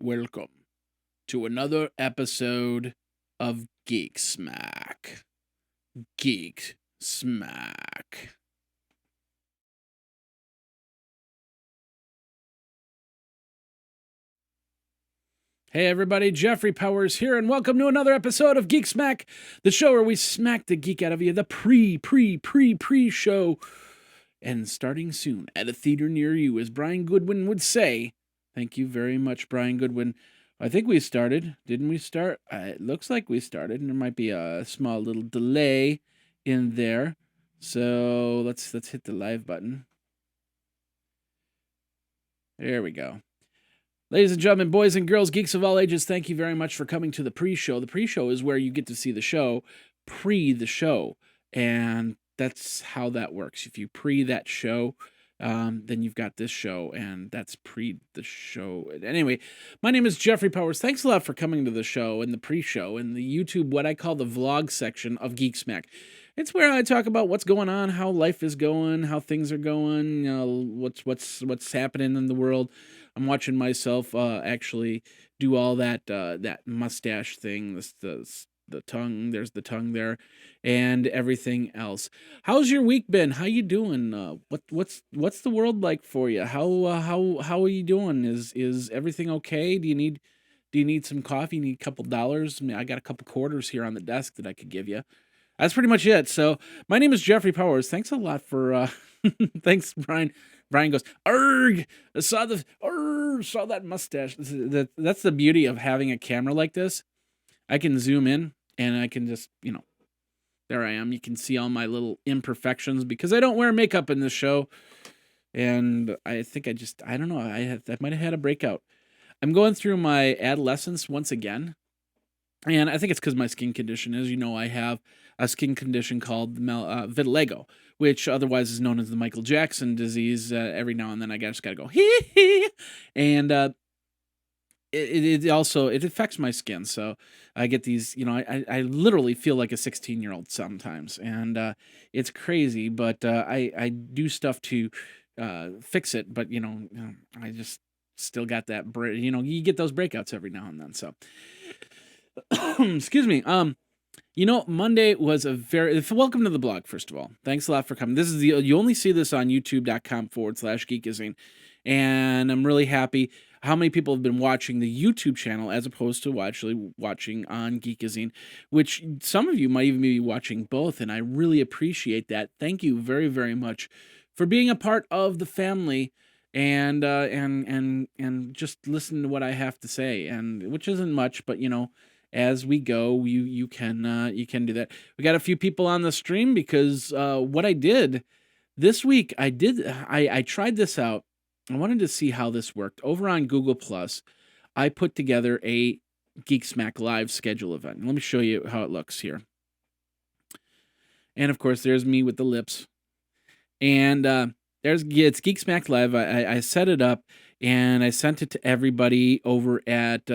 welcome to another episode of Geek Smack. Geek Smack. Hey everybody, Jeffrey Powers here, and welcome to another episode of Geek Smack, the show where we smack the geek out of you, the pre-show. And starting soon at a theater near you, as Brian Goodwin would say. Thank you very much, Brian Goodwin. I think we started. Didn't we start? It looks like we started, and there might be a small little delay in there. So let's hit the live button. There we go. Ladies and gentlemen, boys and girls, geeks of all ages, thank you very much for coming to the pre-show. The pre-show is where you get to see the show pre the show, and that's how that works. If you pre that show, then you've got this show, and that's pre the show. Anyway, my name is Jeffrey Powers. Thanks a lot for coming to the show and the pre-show and the YouTube, what I call the vlog section of Geek Smack. It's where I talk about what's going on, how life is going, how things are going, you know, what's happening in the world. I'm watching myself actually do all that that mustache thing, the tongue. There's the tongue there, and everything else. How's your week been? How you doing? What's the world like for you? How are you doing? Is everything okay? Do you need some coffee? You need a couple dollars? I mean, I got a couple quarters here on the desk that I could give you. That's pretty much it. So my name is Jeffrey Powers. Thanks a lot for thanks, Brian. Brian goes, "Arg! I saw that mustache." That's the beauty of having a camera like this. I can zoom in and I can just, there I am. You can see all my little imperfections because I don't wear makeup in this show. And I think I don't know. I might have had a breakout. I'm going through my adolescence once again. And I think it's because my skin condition is, I have a skin condition called vitiligo, which otherwise is known as the Michael Jackson disease. Every now and then I just got to go, hee. And it also affects my skin. So I get these, I literally feel like a 16-year-old sometimes. And it's crazy, but I do stuff to fix it. But, I just still got that, you get those breakouts every now and then. So excuse me. Monday was welcome to the blog, first of all. Thanks a lot for coming. This is you only see this on youtube.com/Geekazine. And I'm really happy how many people have been watching the YouTube channel as opposed to actually watching on Geekazine, which some of you might even be watching both. And I really appreciate that. Thank you very, very much for being a part of the family and just listen to what I have to say, and which isn't much, but as we go, you can do that. We got a few people on the stream because what I did this week, I tried this out. I wanted to see how this worked. Over on Google Plus, I put together a Geek Smack live schedule event. Let me show you how it looks here. And of course, there's me with the lips. And it's Geek Smack Live. I set it up and I sent it to everybody over at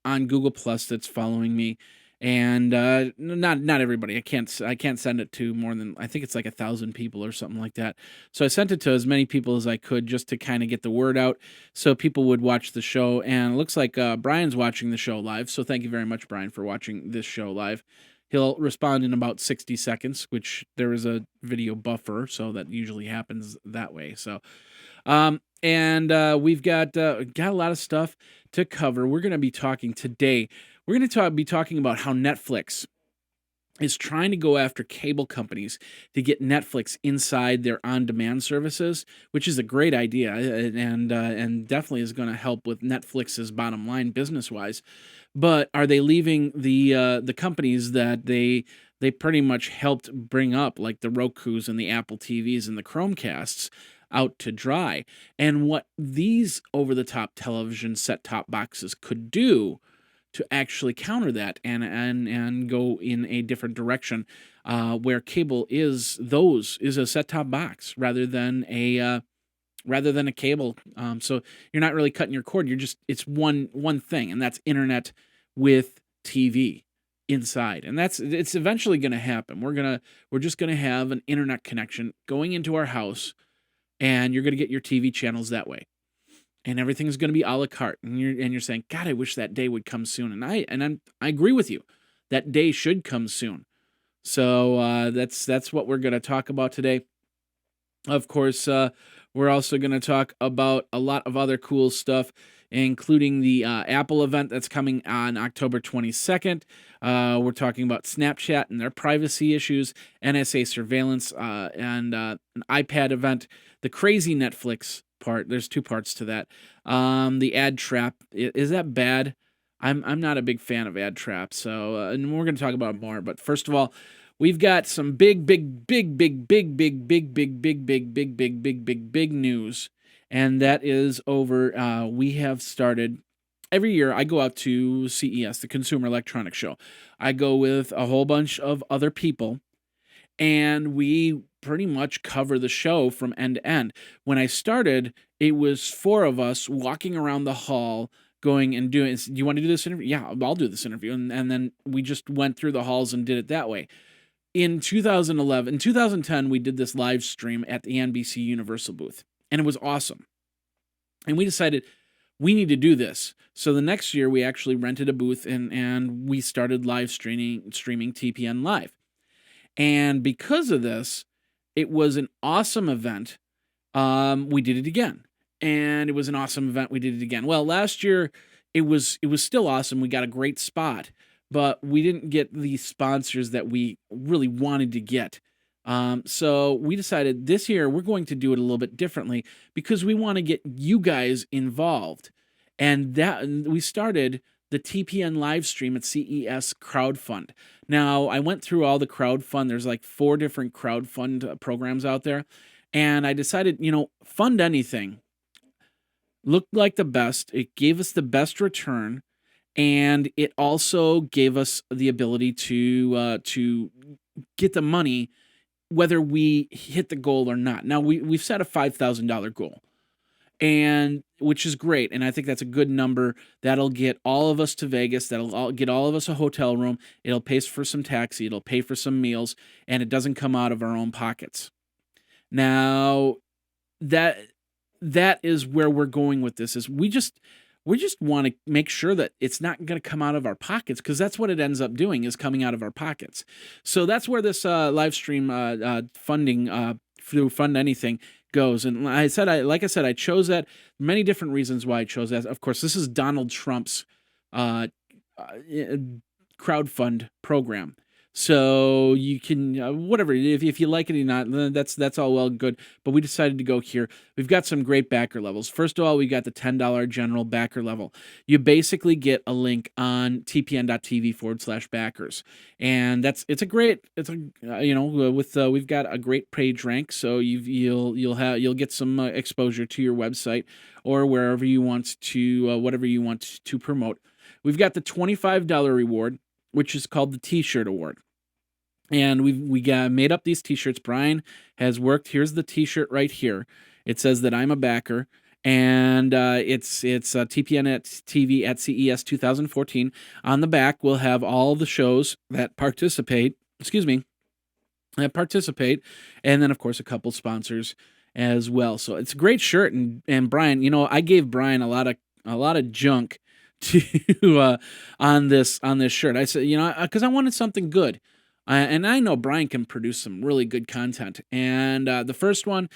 on Google Plus that's following me, and not everybody. I can't send it to more than, I think it's like 1,000 people or something like that. So I sent it to as many people as I could just to kind of get the word out so people would watch the show. And it looks like Brian's watching the show live. So thank you very much, Brian, for watching this show live. He'll respond in about 60 seconds, which there is a video buffer, so that usually happens that way. So, we've got a lot of stuff to cover. We're going to be talking today. We're going to be talking about how Netflix is trying to go after cable companies to get Netflix inside their on-demand services, which is a great idea and definitely is going to help with Netflix's bottom line business-wise. But are they leaving the companies that they pretty much helped bring up, like the Rokus and the Apple TVs and the Chromecasts, out to dry? And what these over-the-top television set-top boxes could do to actually counter that and go in a different direction, where cable is a set-top box rather than a cable. So you're not really cutting your cord. It's one thing, and that's internet with TV inside. And it's eventually going to happen. We're just going to have an internet connection going into our house, and you're going to get your TV channels that way. and everything's going to be a la carte, and you're saying, God, I wish that day would come soon. And I agree with you. That day should come soon. So that's what we're going to talk about today. Of course, we're also going to talk about a lot of other cool stuff, including the Apple event that's coming on October 22nd. We're talking about Snapchat and their privacy issues, NSA surveillance, and an iPad event, the crazy Netflix part. There's two parts to that. The ad trap, is that bad? I'm not a big fan of ad traps, so and we're going to talk about it more. But first of all, we've got some big news, and that is over. We have started. Every year, I go out to CES, the Consumer Electronics Show. I go with a whole bunch of other people, and we pretty much cover the show from end to end. When I started, it was four of us walking around the hall going and doing, do you want to do this interview? Yeah, I'll do this interview. And then we just went through the halls and did it that way. In 2010, we did this live stream at the NBC Universal booth, and it was awesome. And we decided we need to do this. So the next year, we actually rented a booth and we started live streaming TPN Live. And because of this, it was an awesome event. We did it again, and it was an awesome event. We did it again. Well, last year it was still awesome. We got a great spot, but we didn't get the sponsors that we really wanted to get. So we decided this year we're going to do it a little bit differently because we want to get you guys involved. And that we started the TPN live stream at CES Crowdfund. Now, I went through all the crowdfund. There's like 4 different crowdfund programs out there. And I decided, fund anything looked like the best. It gave us the best return. And it also gave us the ability to get the money, whether we hit the goal or not. Now, we've set a $5,000 goal, and which is great. And I think that's a good number. That'll get all of us to Vegas. That'll get all of us a hotel room. It'll pay for some taxi. It'll pay for some meals, and it doesn't come out of our own pockets. Now, that is where we're going with this. Is we just want to make sure that it's not going to come out of our pockets, because that's what it ends up doing, is coming out of our pockets. So that's where this live stream funding through Fund Anything goes. And I chose that. Many different reasons why I chose that. Of course, this is Donald Trump's crowdfund program. So you can whatever, if you like it or not, that's all well and good. But we decided to go here. We've got some great backer levels. First of all, we got the $10 general backer level. You basically get a link on tpn.tv/backers, and we've got a great page rank. So you'll get some exposure to your website or wherever you want to whatever you want to promote. We've got the $25 reward, which is called the T-shirt award. And we got made up these T-shirts. Brian has worked. Here's the T-shirt right here. It says that I'm a backer, and it's TPN at TV at CES 2014. On the back, we'll have all the shows that participate. And then of course a couple sponsors as well. So it's a great shirt. And Brian, I gave Brian a lot of junk to on this shirt. I said, because I wanted something good, and I know Brian can produce some really good content. And the first shirt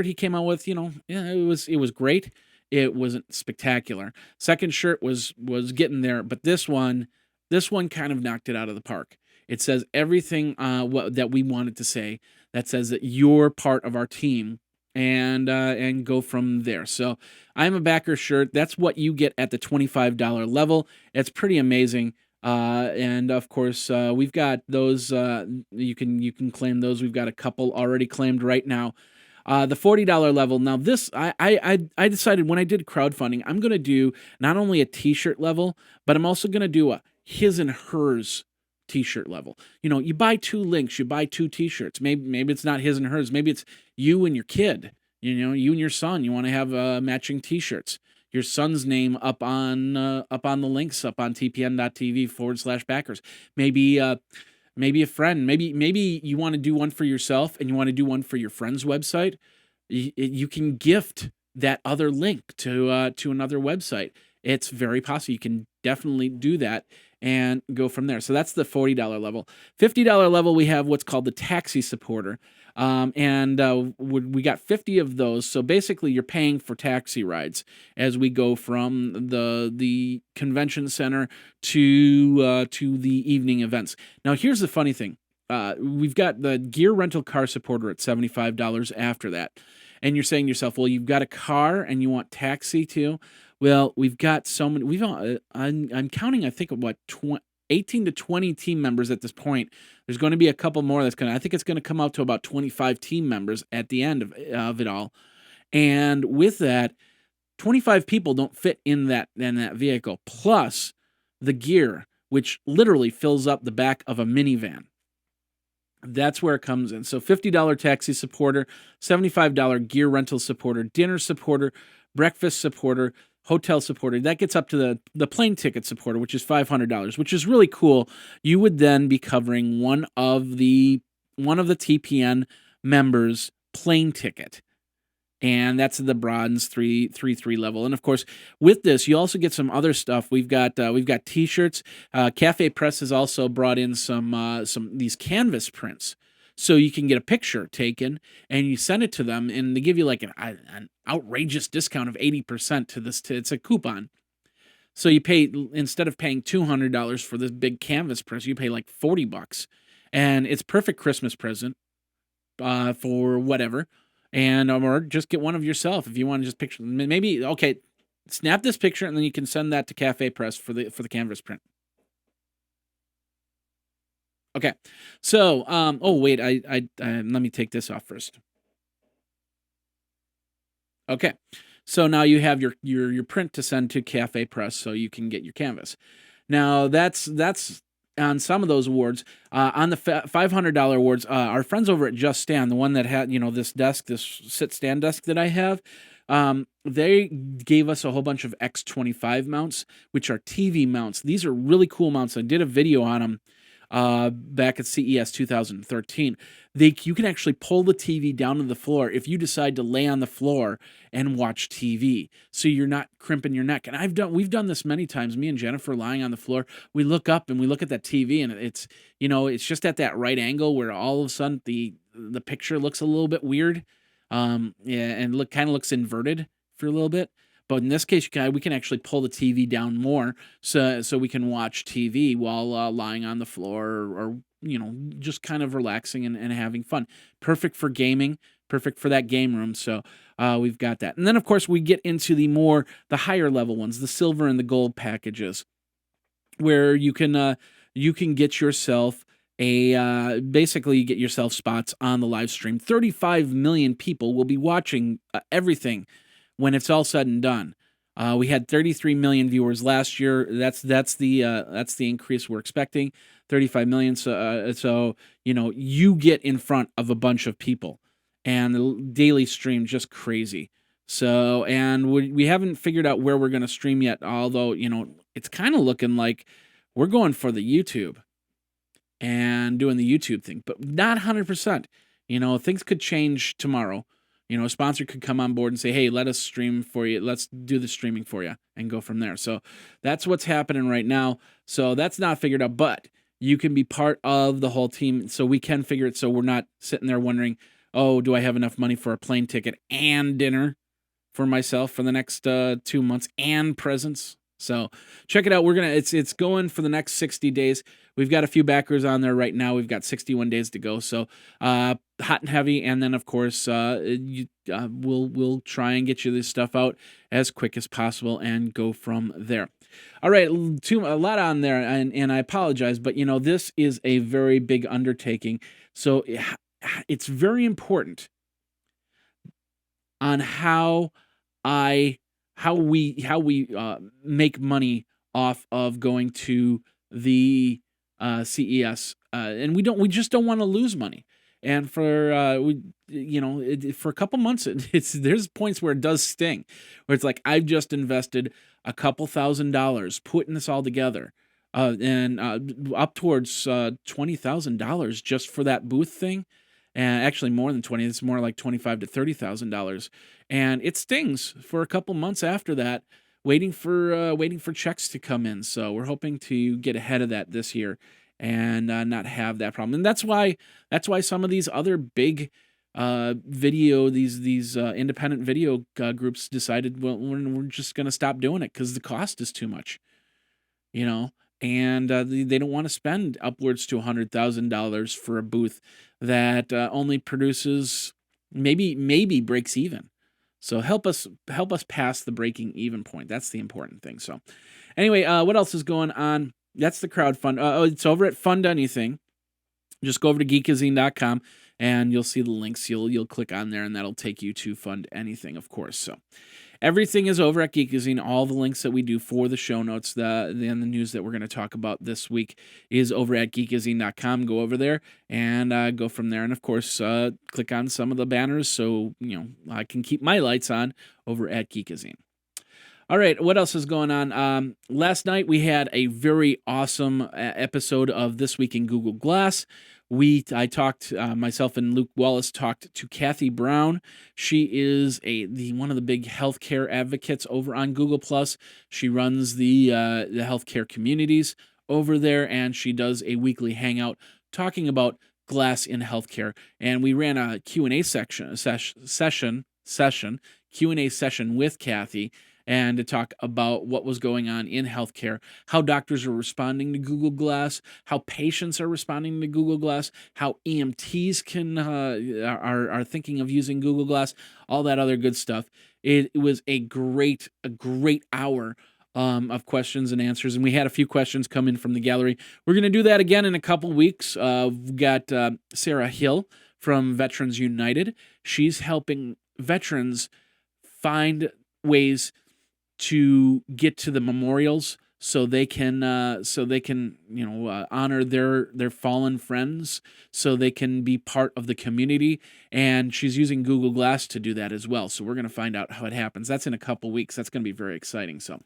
he came out with, it was great. It wasn't spectacular. Second shirt was getting there, but this one kind of knocked it out of the park. It says everything that we wanted to say. That says that you're part of our team. And go from there. So I'm a backer shirt. That's what you get at the $25 level. It's pretty amazing. And of course, we've got those. You can claim those. We've got a couple already claimed right now. The $40 level. Now this, I decided when I did crowdfunding, I'm going to do not only a T-shirt level, but I'm also going to do a his and hers T-shirt level. You buy 2 links, you buy 2 T-shirts. Maybe it's not his and hers. Maybe it's you and your kid. You and your son. You want to have matching T-shirts. Your son's name up on the links up on tpn.tv/backers. Maybe a friend. Maybe you want to do one for yourself and you want to do one for your friend's website. You can gift that other link to another website. It's very possible. You can definitely do that and go from there. So that's the $40 level. $50 level, we have what's called the taxi supporter. We got 50 of those. So basically, you're paying for taxi rides as we go from the convention center to the evening events. Now, here's the funny thing. We've got the gear rental car supporter at $75 after that. And you're saying to yourself, well, you've got a car and you want taxi too. Well, we've got so many. I'm counting, I think, of 18 to 20 team members at this point. There's going to be a couple more I think it's going to come out to about 25 team members at the end of it all. And with that, 25 people don't fit in that vehicle, plus the gear, which literally fills up the back of a minivan. That's where it comes in. So $50 taxi supporter, $75 gear rental supporter, dinner supporter, breakfast supporter, hotel supporter. That gets up to the plane ticket supporter, which is $500, which is really cool. You would then be covering one of the TPN members' plane ticket. And that's the bronze 3 level. And of course, with this, you also get some other stuff. We've got T-shirts. Cafe Press has also brought in some these canvas prints, so you can get a picture taken and you send it to them, and they give you like an outrageous discount of 80% to this. It's a coupon, so you pay, instead of paying $200 for this big canvas press, you pay like $40, and it's perfect Christmas present for whatever. And or just get one of yourself if you want to just picture. Maybe, okay, snap this picture and then you can send that to Cafe Press for the canvas print. Okay, so oh wait, I let me take this off first. Okay, so now you have your print to send to Cafe Press, so you can get your canvas. Now that's on some of those awards. On the $500 awards, our friends over at Just Stand, the one that had, this sit stand desk that I have, they gave us a whole bunch of X25 mounts, which are TV mounts. These are really cool mounts. I did a video on them back at CES 2013. You can actually pull the TV down to the floor if you decide to lay on the floor and watch TV, so you're not crimping your neck. And we've done this many times. Me and Jennifer lying on the floor, we look up and we look at that TV, and it's just at that right angle where all of a sudden the picture looks a little bit weird, and kind of looks inverted for a little bit. But in this case, we can actually pull the TV down more, so we can watch TV while lying on the floor, or just kind of relaxing and having fun. Perfect for gaming, perfect for that game room. So we've got that. And then, of course, we get into the higher level ones, the silver and the gold packages, where you can get yourself basically you get yourself spots on the live stream. 35 million people will be watching everything when it's all said and done. We had 33 million viewers last year. That's the increase we're expecting. 35 million. So you get in front of a bunch of people, and the daily stream just crazy. So, and we haven't figured out where we're going to stream yet. Although it's kind of looking like we're going for the YouTube and doing the YouTube thing, but not 100%. Things could change tomorrow. A sponsor could come on board and say, hey, let us stream for you. Let's do the streaming for you and go from there. So that's what's happening right now. So that's not figured out, but you can be part of the whole team. So we can figure it, so we're not sitting there wondering, oh, do I have enough money for a plane ticket and dinner for myself for the next 2 months and presents? So check it out. It's going for the next 60 days. We've got a few backers on there right now. We've got 61 days to go. So hot and heavy, and then of course we'll try and get you this stuff out as quick as possible and go from there. All right, a lot on there, and I apologize, but this is a very big undertaking. So it's very important on how we make money off of going to the CES, and we just don't want to lose money. And for for a couple months, there's points where it does sting, where it's like, I've just invested a couple $1,000 putting this all together, and up towards $20,000 just for that booth thing. and actually more than 20. It's more like $25 to $30,000, and it stings for a couple months after that, waiting for checks to come in. So we're hoping to get ahead of that this year and not have that problem. And that's why some of these other big these independent video groups decided, well, we're just going to stop doing it because the cost is too much, you know, and they don't want to spend upwards to $100,000 for a booth that only produces maybe breaks even. So help us pass the breaking even point. That's the important thing. So anyway, what else is going on? That's the crowdfund. It's over at Fund Anything. Just go over to geekazine.com and you'll see the links. You'll click on there and that'll take you to Fund Anything, of course. So everything is over at Geekazine. All the links that we do for the show notes, the news that we're going to talk about this week is over at geekazine.com. Go over there and go from there. And of course, click on some of the banners so I can keep my lights on over at Geekazine. All right, what else is going on? Last night we had a very awesome episode of This Week in Google Glass. I talked, myself and Luke Wallace talked to Kathy Brown. She is one of the big healthcare advocates over on Google+. She runs the healthcare communities over there, and she does a weekly hangout talking about glass in healthcare. And we ran a Q&A session Q&A session with Kathy, and to talk about what was going on in healthcare, how doctors are responding to Google Glass, how patients are responding to Google Glass, how EMTs are thinking of using Google Glass, all that other good stuff. It was a great hour of questions and answers, and we had a few questions come in from the gallery. We're going to do that again in a couple weeks. We've got Sarah Hill from Veterans United. She's helping veterans find ways to get to the memorials so they can honor their fallen friends, so they can be part of the community. And she's using Google Glass to do that as well. So we're going to find out how it happens. That's in a couple weeks. That's going to be very exciting. So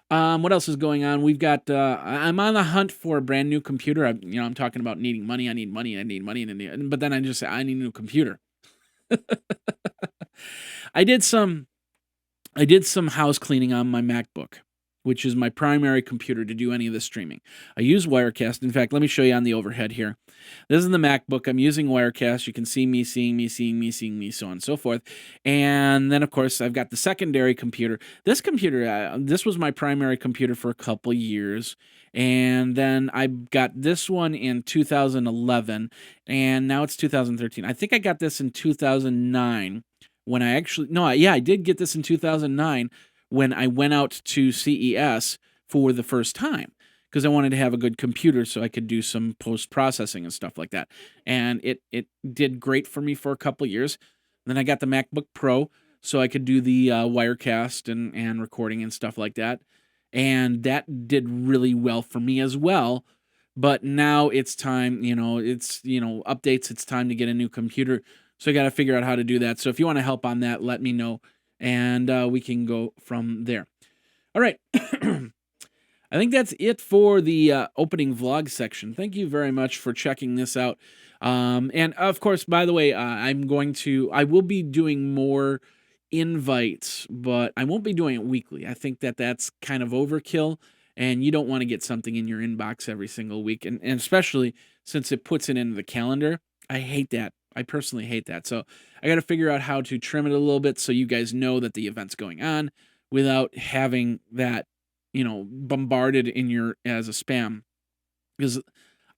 what else is going on? We've got I'm on the hunt for a brand new computer. I'm talking about needing money. I need money. But then I just say I need a new computer. I did some house cleaning on my MacBook, which is my primary computer to do any of the streaming. I use Wirecast. In fact, let me show you on the overhead here. This is the MacBook. I'm using Wirecast. You can see me, seeing me, so on and so forth. And then, of course, I've got the secondary computer. This computer, this was my primary computer for a couple years. And then I got this one in 2011, and now it's 2013. I think I got this in 2009. When I did get this in 2009 when I went out to CES for the first time, because I wanted to have a good computer so I could do some post-processing and stuff like that. And it did great for me for a couple years. Then I got the MacBook Pro so I could do the Wirecast and recording and stuff like that. And that did really well for me as well. But now it's time, updates, it's time to get a new computer. So I got to figure out how to do that. So if you want to help on that, let me know, and we can go from there. All right. I think that's it for the opening vlog section. Thank you very much for checking this out. And of course, by the way, I will be doing more invites, but I won't be doing it weekly. I think that's kind of overkill, and you don't want to get something in your inbox every single week, and especially since it puts it into the calendar. I hate that. I personally hate that. So I got to figure out how to trim it a little bit so you guys know that the event's going on without having that, bombarded as a spam, because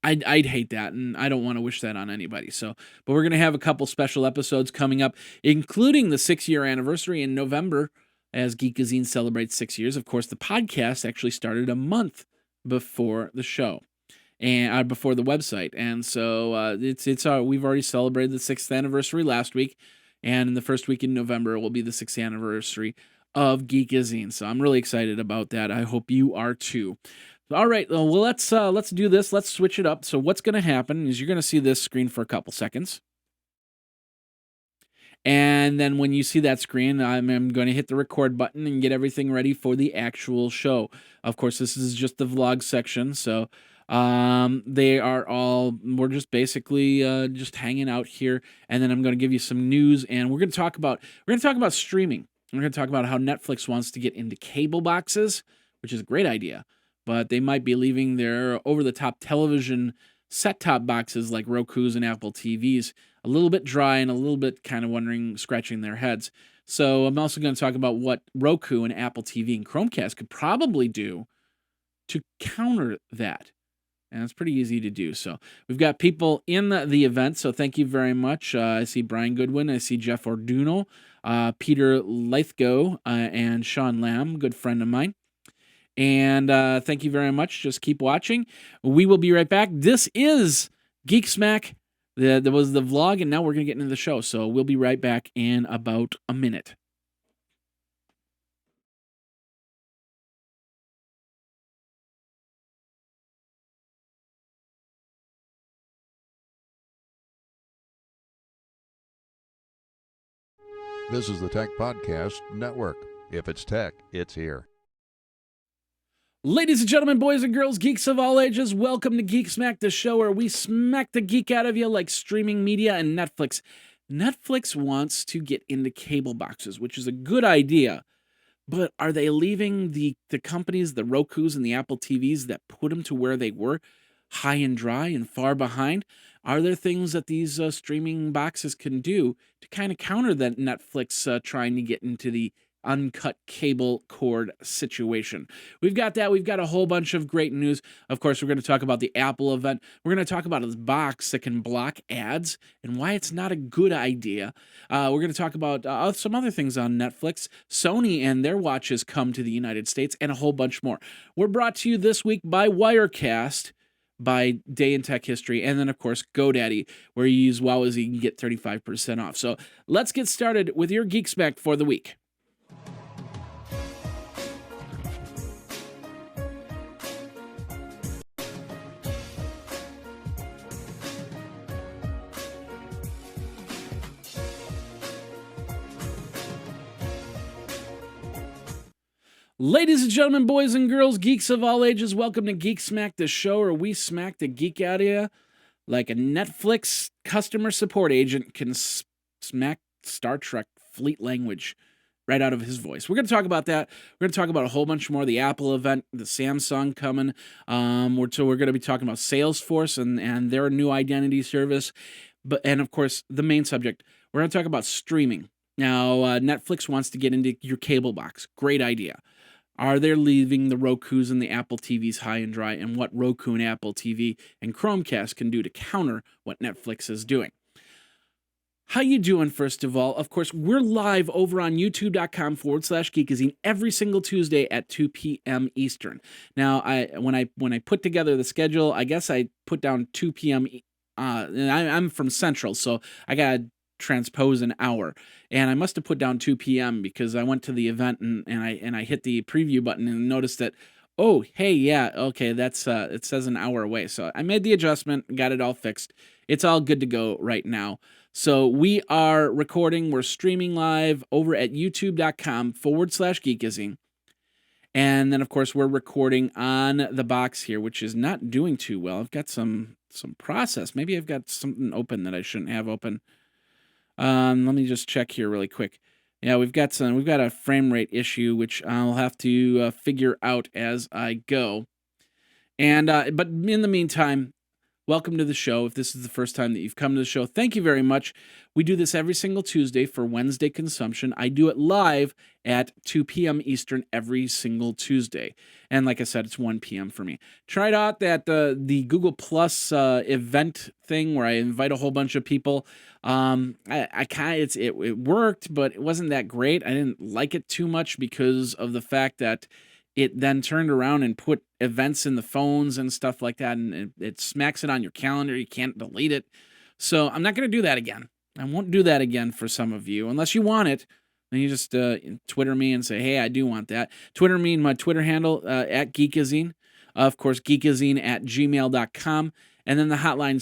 I'd hate that, and I don't want to wish that on anybody. So, but we're going to have a couple special episodes coming up, including the 6-year anniversary in November as Geekazine celebrates 6 years. Of course, the podcast actually started a month before the show. And before the website, and so we've already celebrated the 6th anniversary last week, and in the first week in November will be the 6th anniversary of Geekazine. So I'm really excited about that. I hope you are too. All right, well let's do this. Let's switch it up. So what's going to happen is you're going to see this screen for a couple seconds. And then when you see that screen, I'm going to hit the record button and get everything ready for the actual show. Of course, this is just the vlog section, so They are all, we're just basically just hanging out here, and then I'm going to give you some news, and we're going to talk about streaming. We're going to talk about how Netflix wants to get into cable boxes, which is a great idea, but they might be leaving their over-the-top television set-top boxes like Roku's and Apple TVs a little bit dry and a little bit kind of wondering, scratching their heads. So I'm also going to talk about what Roku and Apple TV and Chromecast could probably do to counter that. And it's pretty easy to do. So we've got people in the event, so thank you very much. I see Brian Goodwin. I see Jeff Orduno, Peter Leithgo, and Sean Lamb, good friend of mine. And thank you very much. Just keep watching. We will be right back. This is Geek Smack. There was the vlog, and now we're going to get into the show. So we'll be right back in about a minute. This is the Tech Podcast Network. If it's tech, it's here. Ladies and gentlemen, boys and girls, geeks of all ages, welcome to Geek Smack, the show where we smack the geek out of you like streaming media and Netflix. Netflix wants to get into cable boxes, which is a good idea, but are they leaving the companies, the Rokus and the Apple TVs that put them to where they were, high and dry and far behind? Are there things that these streaming boxes can do to kind of counter that Netflix trying to get into the uncut cable cord situation? We've got that. We've got a whole bunch of great news. Of course, we're going to talk about the Apple event. We're going to talk about this box that can block ads and why it's not a good idea. We're going to talk about some other things on Netflix. Sony and their watches come to the United States, and a whole bunch more. We're brought to you this week by Wirecast, by Day in Tech History, and then, of course, GoDaddy, where you use Wowzy, you can get 35% off. So let's get started with your Geek Smack for the week. Ladies and gentlemen, boys and girls, geeks of all ages, welcome to Geek Smack, the show where we smack the geek out of you like a Netflix customer support agent can smack Star Trek fleet language right out of his voice. We're going to talk about that. We're going to talk about a whole bunch more, the Apple event, the Samsung coming. We're going to be talking about Salesforce and their new identity service. And of course, the main subject, we're going to talk about streaming. Now, Netflix wants to get into your cable box. Great idea. Are they leaving the Rokus and the Apple TVs high and dry, and what Roku and Apple TV and Chromecast can do to counter what Netflix is doing? How you doing, first of all? Of course, we're live over on youtube.com/Geekazine every single Tuesday at 2 p.m. Eastern. Now, when I put together the schedule, I guess I put down 2 p.m. And I'm from Central, so I got to transpose an hour, and I must have put down 2 p.m. because I went to the event and I hit the preview button and noticed that, oh, hey, yeah, okay, that's it says an hour away. So I made the adjustment, got it all fixed. It's all good to go right now. So we are recording, we're streaming live over at youtube.com/Geekazine. And then, of course, we're recording on the box here, which is not doing too well. I've got some process. Maybe I've got something open that I shouldn't have open. Let me just check here really quick. Yeah, we've got a frame rate issue, which I'll have to figure out as I go. And but in the meantime, welcome to the show. If this is the first time that you've come to the show, thank you very much. We do this every single Tuesday for Wednesday consumption. I do it live at 2 p.m. Eastern every single Tuesday. And like I said, it's 1 p.m. for me. Tried out that the Google Plus event thing where I invite a whole bunch of people. It worked, but it wasn't that great. I didn't like it too much because of the fact that it then turned around and put events in the phones and stuff like that, and it smacks it on your calendar. You can't delete it. So I'm not going to do that again. I won't do that again for some of you. Unless you want it, then you just Twitter me and say, hey, I do want that. Twitter me and my Twitter handle, at Geekazine. Of course, geekazine@gmail.com. And then the hotline,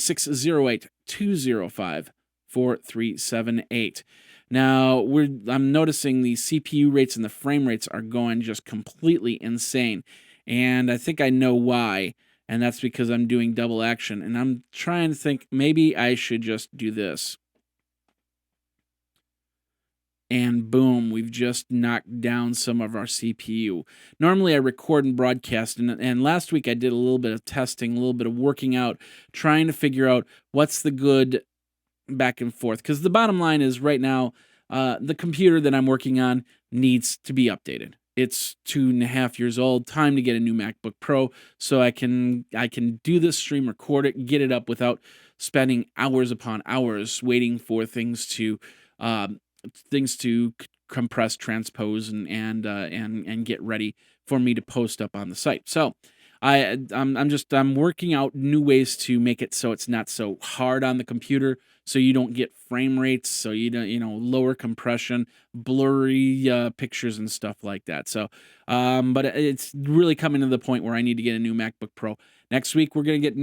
608-205-4378. Now, I'm noticing the CPU rates and the frame rates are going just completely insane. And I think I know why. and that's because I'm doing double action. And I'm trying to think, maybe I should just do this. And boom, we've just knocked down some of our CPU. Normally I record and broadcast, and last week I did a little bit of testing, a little bit of working out, trying to figure out what's the good back and forth. Because the bottom line is right now, the computer that I'm working on needs to be updated. It's 2.5 years old. Time to get a new MacBook Pro so I can do this stream, record it, get it up without spending hours upon hours waiting for things to compress, transpose, and get ready for me to post up on the site. So I'm working out new ways to make it so it's not so hard on the computer, so you don't get frame rates, so you don't lower compression, blurry pictures and stuff like that. So, but it's really coming to the point where I need to get a new MacBook Pro. Next week we're gonna get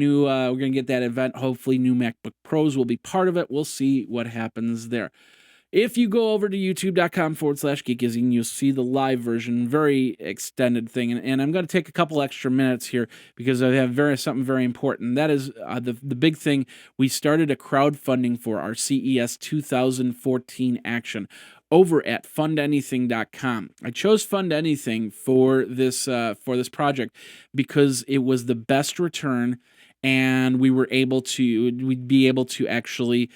that event. Hopefully, new MacBook Pros will be part of it. We'll see what happens there. If you go over to youtube.com/Geekazine, you'll see the live version, very extended thing. And I'm going to take a couple extra minutes here because I have something very important. That is the big thing. We started a crowdfunding for our CES 2014 action over at fundanything.com. I chose Fund Anything for this project because it was the best return, and we'd be able to actually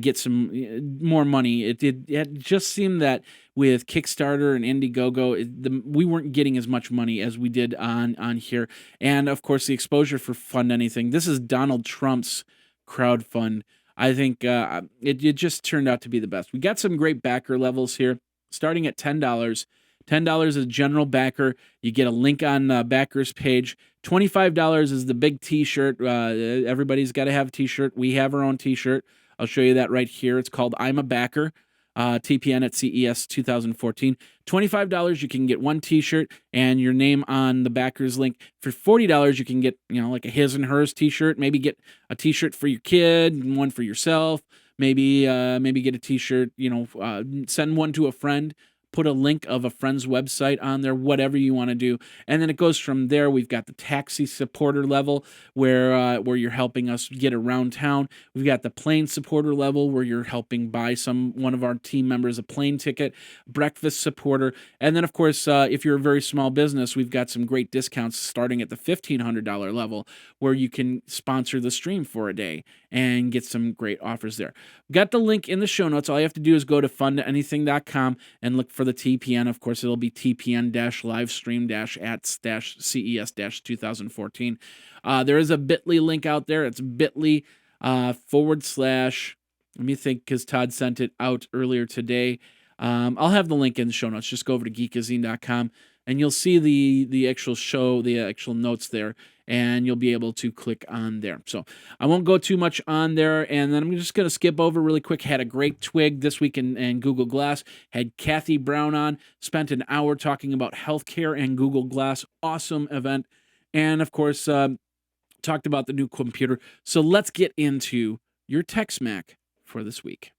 get some more money. It just seemed that with Kickstarter and Indiegogo, we weren't getting as much money as we did on here. And of course, the exposure for Fund Anything. This is Donald Trump's crowdfund. I think it just turned out to be the best. We got some great backer levels here, starting at $10. $10 is a general backer. You get a link on backers page. $25 is the big T-shirt. Everybody's got to have a T-shirt. We have our own T-shirt. I'll show you that right here. It's called I'm a Backer, TPN at CES 2014. $25, you can get one T-shirt and your name on the backers link. For $40, you can get like a his and hers T-shirt. Maybe get a T-shirt for your kid and one for yourself. Maybe get a T-shirt. Send one to a friend. Put a link of a friend's website on there, whatever you want to do. And then it goes from there. We've got the taxi supporter level where you're helping us get around town. We've got the plane supporter level where you're helping buy one of our team members a plane ticket, breakfast supporter. And then, of course, if you're a very small business, we've got some great discounts starting at the $1,500 level where you can sponsor the stream for a day and get some great offers there. Got the link in the show notes. All you have to do is go to fundanything.com and look for the TPN. Of course, it'll be TPN-livestream-at-CES-2014. There is a bit.ly link out there. It's bit.ly / let me think, because Todd sent it out earlier today. I'll have the link in the show notes. Just go over to geekazine.com and you'll see the actual show, the actual notes there, and you'll be able to click on there. So I won't go too much on there, and then I'm just going to skip over really quick. Had a great twig this week in Google Glass. Had Kathy Brown on, spent an hour talking about healthcare and Google Glass. Awesome event. And, of course, talked about the new computer. So let's get into your Tech Smack for this week.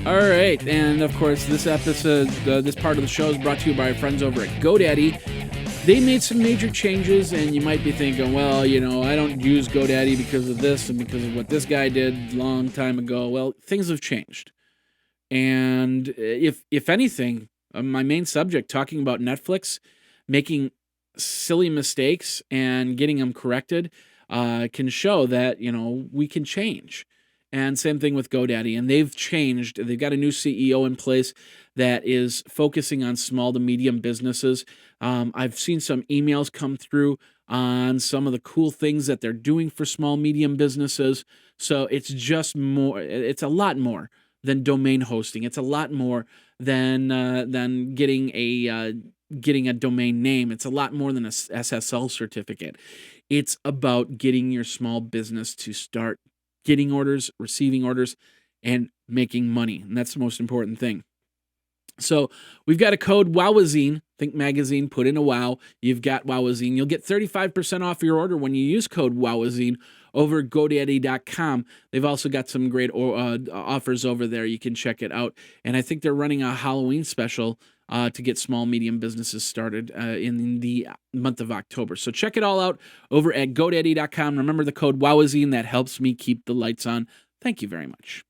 All right, and of course, this episode, this part of the show is brought to you by our friends over at GoDaddy. They made some major changes, and you might be thinking, well, I don't use GoDaddy because of this and because of what this guy did a long time ago. Well, things have changed. And if anything, my main subject, talking about Netflix, making silly mistakes and getting them corrected, can show that, we can change. And same thing with GoDaddy. And they've changed. They've got a new CEO in place that is focusing on small to medium businesses. I've seen some emails come through on some of the cool things that they're doing for small, medium businesses. So it's just more, it's a lot more than domain hosting. It's a lot more than getting a domain name. It's a lot more than a SSL certificate. It's about getting your small business to start getting orders, receiving orders, and making money. And that's the most important thing. So we've got a code Wowazine. Think magazine, put in a wow. You've got Wowazine. You'll get 35% off your order when you use code Wowazine over at GoDaddy.com. They've also got some great offers over there. You can check it out. And I think they're running a Halloween special to get small, medium businesses started in the month of October. So check it all out over at GoDaddy.com. Remember the code Wowazine. That helps me keep the lights on. Thank you very much.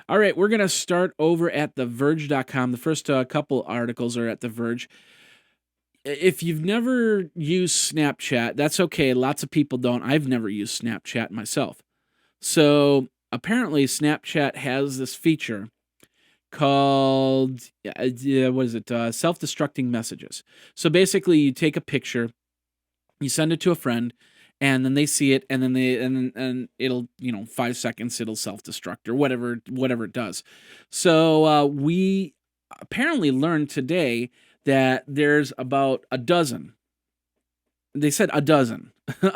All right, we're going to start over at TheVerge.com. The first couple articles are at The Verge. If you've never used Snapchat, that's okay. Lots of people don't. I've never used Snapchat myself. So apparently Snapchat has this feature called, what is it? Self-destructing messages. So basically you take a picture, you send it to a friend, and then they see it, and then and it'll 5 seconds it'll self-destruct or whatever it does. So we apparently learned today that there's about a dozen. They said a dozen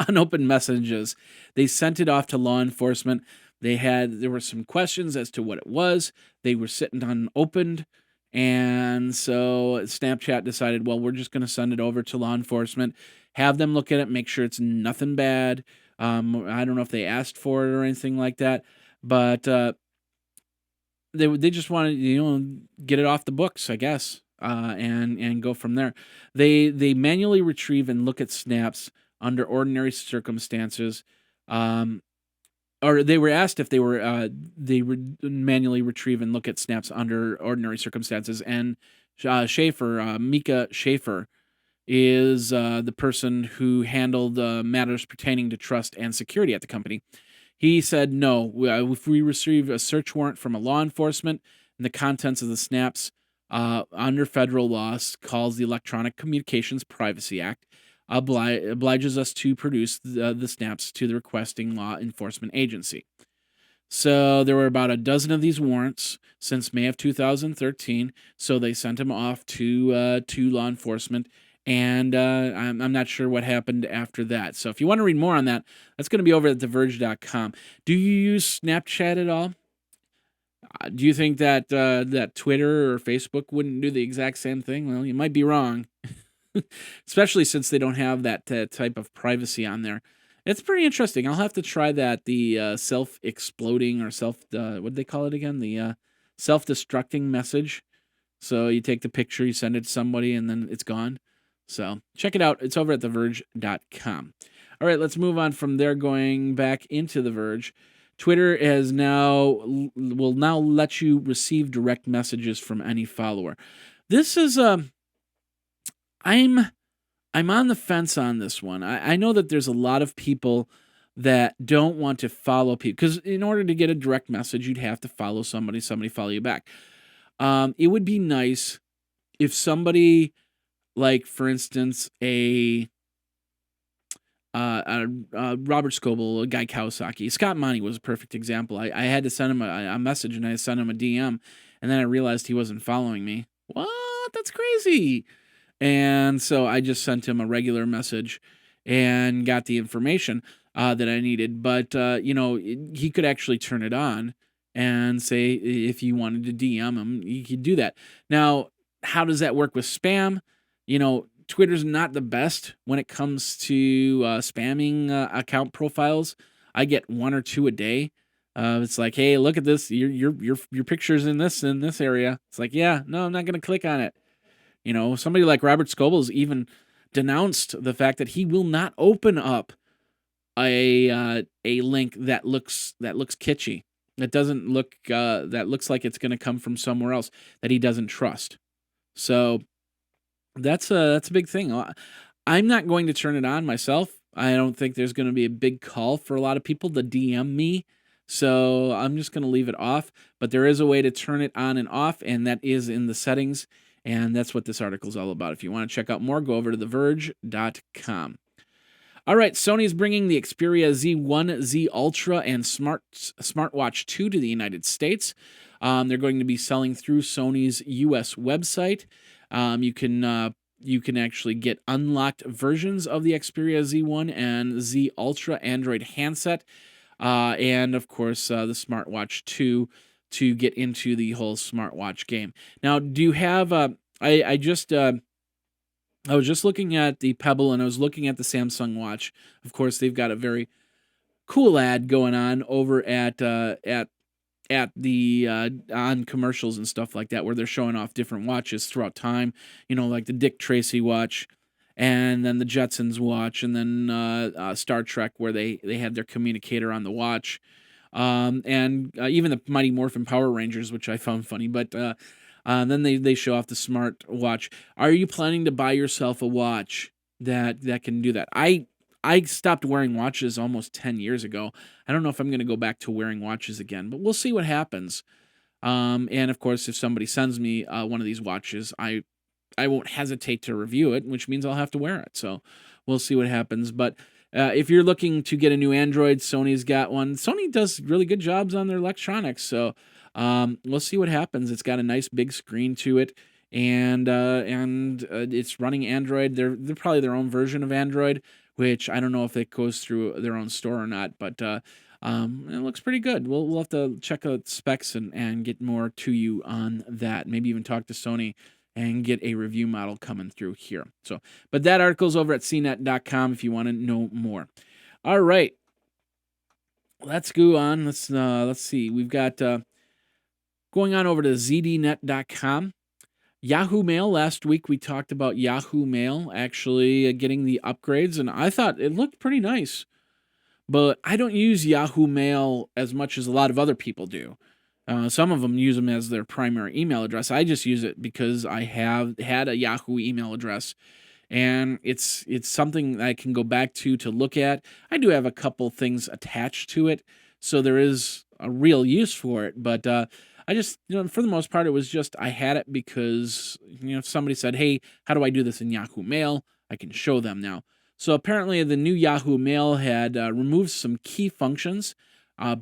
unopened messages. They sent it off to law enforcement. There were some questions as to what it was. They were sitting unopened. And so Snapchat decided, well, we're just going to send it over to law enforcement, have them look at it, make sure it's nothing bad. I don't know if they asked for it or anything like that, but they just wanted get it off the books, I guess, and go from there. They manually retrieve and look at snaps under ordinary circumstances. Or they were asked if they would manually retrieve and look at snaps under ordinary circumstances. And Mika Schaefer, is the person who handled matters pertaining to trust and security at the company. He said, no, if we receive a search warrant from a law enforcement and the contents of the snaps under federal law calls the Electronic Communications Privacy Act, obliges us to produce the snaps to the requesting law enforcement agency. So there were about a dozen of these warrants since May of 2013. So they sent them off to law enforcement, and I'm not sure what happened after that. So if you want to read more on that, that's going to be over at TheVerge.com. Do you use Snapchat at all? Do you think that that Twitter or Facebook wouldn't do the exact same thing? Well, you might be wrong. Especially since they don't have that type of privacy on there. It's pretty interesting. I'll have to try that. The self-exploding or what do they call it again? The self-destructing message. So you take the picture, you send it to somebody, and then it's gone. So check it out. It's over at TheVerge.com. All right, let's move on from there, going back into The Verge. Twitter will now let you receive direct messages from any follower. This is I'm on the fence on this one. I know that there's a lot of people that don't want to follow people, because in order to get a direct message, you'd have to follow somebody follow you back. It would be nice if somebody, like, for instance, a Robert Scoble, a Guy Kawasaki, Scott Monty was a perfect example. I had to send him a message, and I sent him a DM, and then I realized he wasn't following me. What? That's crazy. And so I just sent him a regular message and got the information that I needed. But, he could actually turn it on and say if you wanted to DM him, you could do that. Now, how does that work with spam? Twitter's not the best when it comes to spamming account profiles. I get 1 or 2 a day. It's like, hey, look at this. Your picture's in this area. It's like, yeah, no, I'm not going to click on it. Somebody like Robert Scobles even denounced the fact that he will not open up a link that looks kitschy. That doesn't look that looks like it's going to come from somewhere else that he doesn't trust. So that's a big thing. I'm not going to turn it on myself. I don't think there's going to be a big call for a lot of people to DM me. So I'm just going to leave it off. But there is a way to turn it on and off, and that is in the settings. And that's what this article is all about. If you want to check out more, go over to TheVerge.com. All right, Sony's bringing the Xperia Z1, Z Ultra, and Smartwatch 2 to the United States. They're going to be selling through Sony's U.S. website. You can actually get unlocked versions of the Xperia Z1 and Z Ultra Android handset, and of course the Smartwatch 2 to get into the whole smartwatch game. Now, do you have? I was just looking at the Pebble and I was looking at the Samsung Watch. Of course, they've got a very cool ad going on over at the on commercials and stuff like that, where they're showing off different watches throughout time. Like the Dick Tracy watch, and then the Jetsons watch, and then Star Trek, where they had their communicator on the watch, and even the Mighty Morphin Power Rangers, which I found funny. But then they show off the smart watch. Are you planning to buy yourself a watch that can do that? I stopped wearing watches almost 10 years ago. I don't know if I'm going to go back to wearing watches again, but we'll see what happens. And of course, if somebody sends me one of these watches, I won't hesitate to review it, which means I'll have to wear it. So we'll see what happens. But if you're looking to get a new Android, Sony's got one. Sony does really good jobs on their electronics. So we'll see what happens. It's got a nice big screen to it, and it's running Android. They're probably their own version of Android, which I don't know if it goes through their own store or not, but it looks pretty good. We'll have to check out specs and get more to you on that. Maybe even talk to Sony and get a review model coming through here. So, but that article's over at cnet.com if you want to know more. All right, let's go on. Let's see. We've got going on over to zdnet.com. Yahoo Mail, last week we talked about Yahoo Mail actually getting the upgrades, and I thought it looked pretty nice. But I don't use Yahoo Mail as much as a lot of other people do. Some of them use them as their primary email address. I just use it because I have had a Yahoo email address, and it's something I can go back to look at. I do have a couple things attached to it, so there is a real use for it, but I just, for the most part, it was just I had it because, if somebody said, hey, how do I do this in Yahoo Mail? I can show them now. So apparently the new Yahoo Mail had removed some key functions,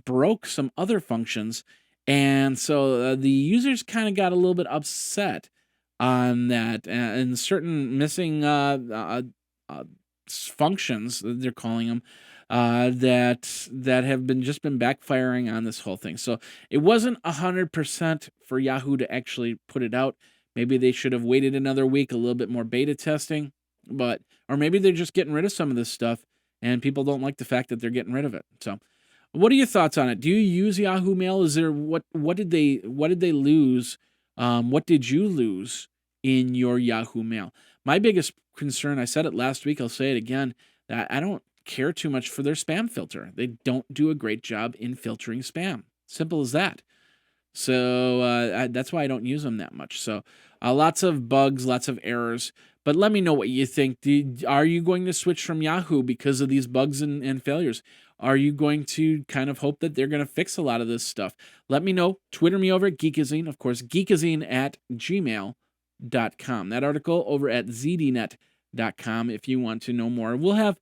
broke some other functions, and so the users kind of got a little bit upset on that, and certain missing functions, they're calling them, that have been backfiring on this whole thing. So it wasn't 100% for Yahoo to actually put it out. Maybe they should have waited another week, a little bit more beta testing, or maybe they're just getting rid of some of this stuff and people don't like the fact that they're getting rid of it. So what are your thoughts on it? Do you use Yahoo Mail? Is there what did they lose? What did you lose in your Yahoo Mail? My biggest concern, I said it last week, I'll say it again, that I don't care too much for their spam filter. They don't do a great job in filtering spam. Simple as that. So that's why I don't use them that much. So lots of bugs, lots of errors. But let me know what you think. Are you going to switch from Yahoo because of these bugs and failures? Are you going to kind of hope that they're going to fix a lot of this stuff? Let me know. Twitter me over at Geekazine. Of course, Geekazine at gmail.com. That article over at zdnet.com if you want to know more. We'll have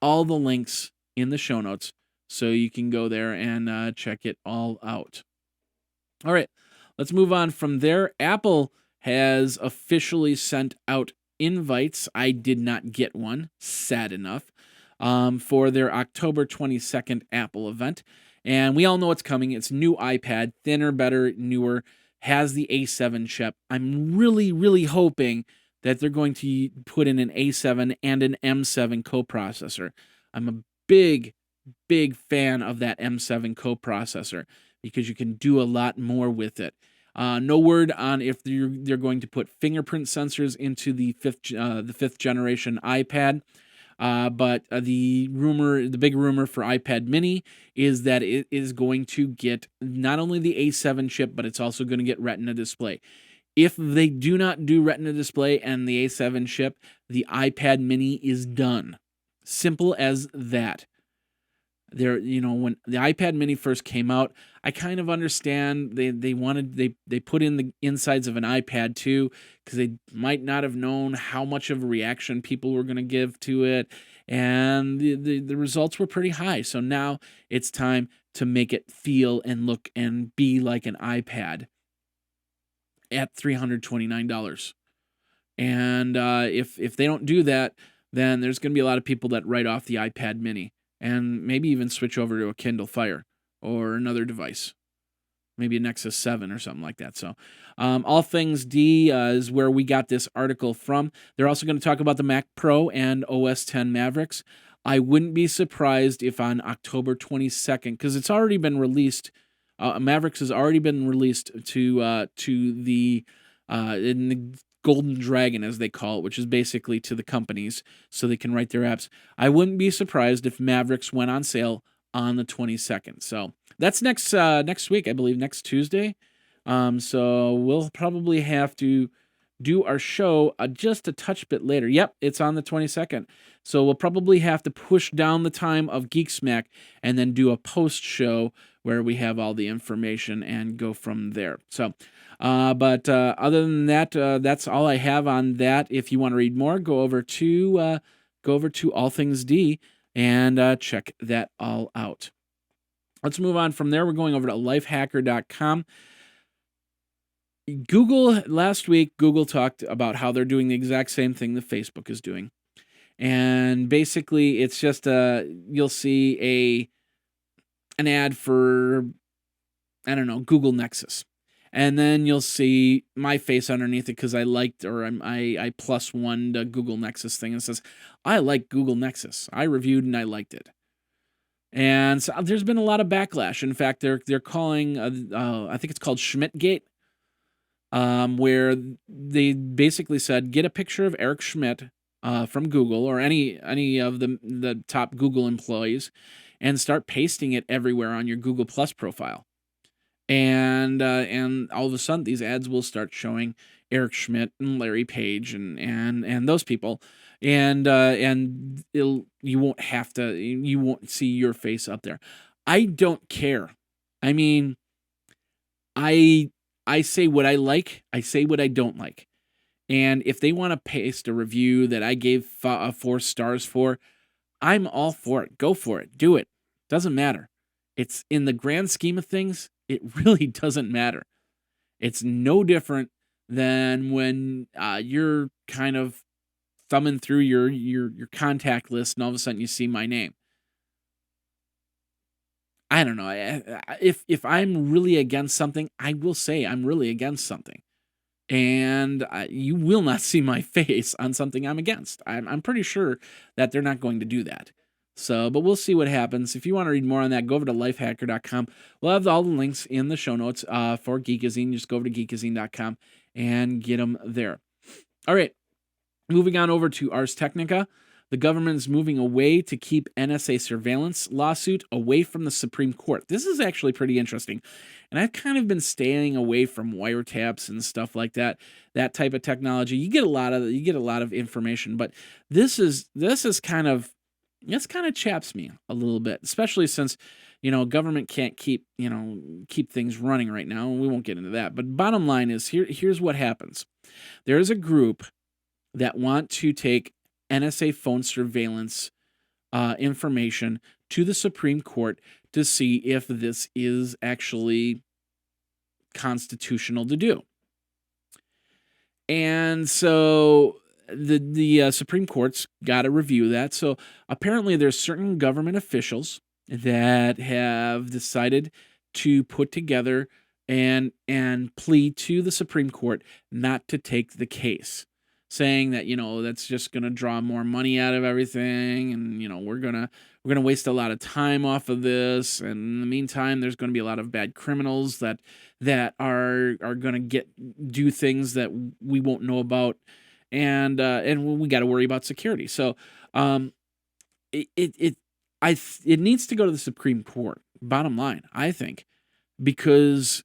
all the links in the show notes so you can go there and check it all out. All right, let's move on from there. Apple has officially sent out invites. I did not get one, sad enough, for their October 22nd Apple event. And we all know what's coming. It's new iPad, thinner, better, newer, has the A7 chip. I'm really, really hoping that they're going to put in an A7 and an M7 coprocessor. I'm a big, big fan of that M7 coprocessor because you can do a lot more with it. No word on if they're going to put fingerprint sensors into the fifth generation iPad. But the big rumor for iPad mini is that it is going to get not only the A7 chip, but it's also going to get Retina display. If they do not do Retina display and the A7 chip, the iPad mini is done. Simple as that. When the iPad mini first came out, I kind of understand they put in the insides of an iPad too, because they might not have known how much of a reaction people were going to give to it, and the results were pretty high. So now it's time to make it feel and look and be like an iPad at $329. And if they don't do that, then there's going to be a lot of people that write off the iPad mini and maybe even switch over to a Kindle Fire or another device. maybe a Nexus 7 or something like that. So, All Things D is where we got this article from. They're also going to talk about the Mac Pro and OS 10 Mavericks. I wouldn't be surprised if on October 22nd, because it's already been released, Mavericks has already been released to the in the Golden Dragon, as they call it, which is basically to the companies so they can write their apps. I wouldn't be surprised if Mavericks went on sale on the 22nd. So that's next week, I believe, next Tuesday. So we'll probably have to do our show just a touch bit later. Yep, it's on the 22nd. So we'll probably have to push down the time of Geek Smack and then do a post show where we have all the information and go from there. So, but other than that, that's all I have on that. If you want to read more, go over to All Things D and check that all out. Let's move on from there. We're going over to lifehacker.com. Last week, Google talked about how they're doing the exact same thing that Facebook is doing. And basically, it's just you'll see an ad for, I don't know, Google Nexus. And then you'll see my face underneath it because I liked, or I plus one the Google Nexus thing and it says, I like Google Nexus. I reviewed and I liked it. And so there's been a lot of backlash. In fact, they're calling, I think it's called Schmidt-gate, where they basically said, get a picture of Eric Schmidt from Google or any of the top Google employees and start pasting it everywhere on your Google Plus profile. And all of a sudden, these ads will start showing Eric Schmidt and Larry Page and those people, and you won't see your face up there. I don't care. I mean, I say what I like. I say what I don't like. And if they want to paste a review that I gave 4 stars for, I'm all for it. Go for it. Do it. Doesn't matter. It's in the grand scheme of things, it really doesn't matter. It's no different than when you're kind of thumbing through your contact list and all of a sudden you see my name. I don't know. If I'm really against something, I will say I'm really against something. And you will not see my face on something I'm against. I'm pretty sure that they're not going to do that. So, but we'll see what happens. If you want to read more on that, go over to lifehacker.com. We'll have all the links in the show notes for Geekazine. Just go over to geekazine.com and get them there. All right, moving on over to Ars Technica. The government is moving away to keep NSA surveillance lawsuit away from the Supreme Court. This is actually pretty interesting. And I've kind of been staying away from wiretaps and stuff like that. That type of technology. You get a lot of information, but this kind of chaps me a little bit, especially since, government can't keep things running right now. And we won't get into that. But bottom line is here's what happens. There is a group that want to take NSA phone surveillance information to the Supreme Court to see if this is actually constitutional to do. And so the Supreme Court's got to review that. So apparently there's certain government officials that have decided to put together and plead to the Supreme Court not to take the case, saying that, that's just going to draw more money out of everything, and we're going to waste a lot of time off of this, and in the meantime there's going to be a lot of bad criminals that are going to do things that we won't know about, and we got to worry about security. So it needs to go to the Supreme Court, bottom line, I think, because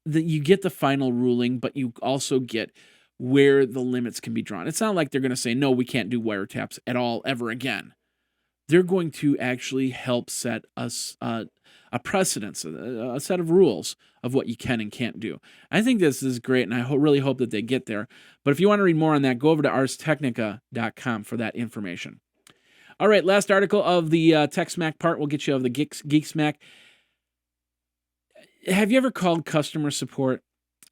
you get the final ruling, but you also get where the limits can be drawn. It's not like they're going to say, no, we can't do wiretaps at all ever again. They're going to actually help set us a precedence, a set of rules of what you can and can't do. I think this is great, and I really hope that they get there. But if you want to read more on that, go over to arstechnica.com for that information. All right, last article of the Tech Smack part. We'll get you of the Geek Smack. Have you ever called customer support?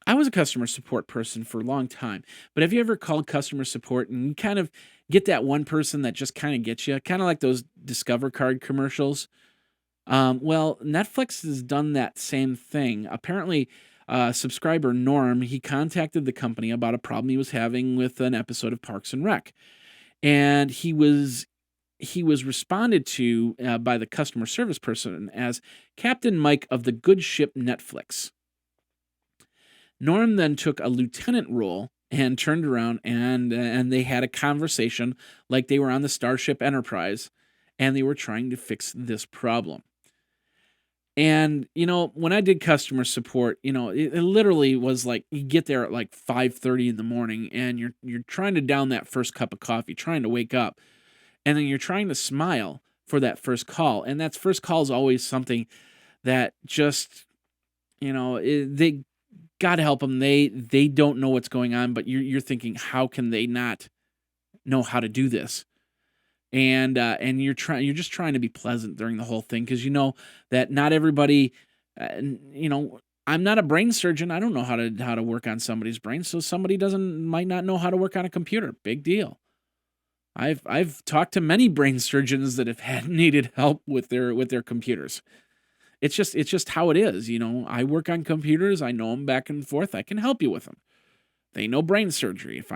I was a customer support person for a long time, but have you ever called customer support and you kind of get that one person that just kind of gets you, kind of like those Discover card commercials? Well, Netflix has done that same thing. Apparently, subscriber Norm, he contacted the company about a problem he was having with an episode of Parks and Rec, and he was responded to by the customer service person as Captain Mike of the good ship Netflix. Norm then took a lieutenant role and turned around and they had a conversation like they were on the Starship Enterprise and they were trying to fix this problem. And when I did customer support, it literally was like you get there at like 5:30 in the morning and you're trying to down that first cup of coffee, trying to wake up, and then you're trying to smile for that first call. And that first call is always something that just, they God help them. They don't know what's going on, but you're thinking, how can they not know how to do this? And you're just trying to be pleasant during the whole thing because you know that not everybody, I'm not a brain surgeon. I don't know how to work on somebody's brain, so somebody might not know how to work on a computer. Big deal. I've talked to many brain surgeons that have had needed help with their computers. It's just how it is, I work on computers, I know them back and forth, I can help you with them. They know brain surgery. If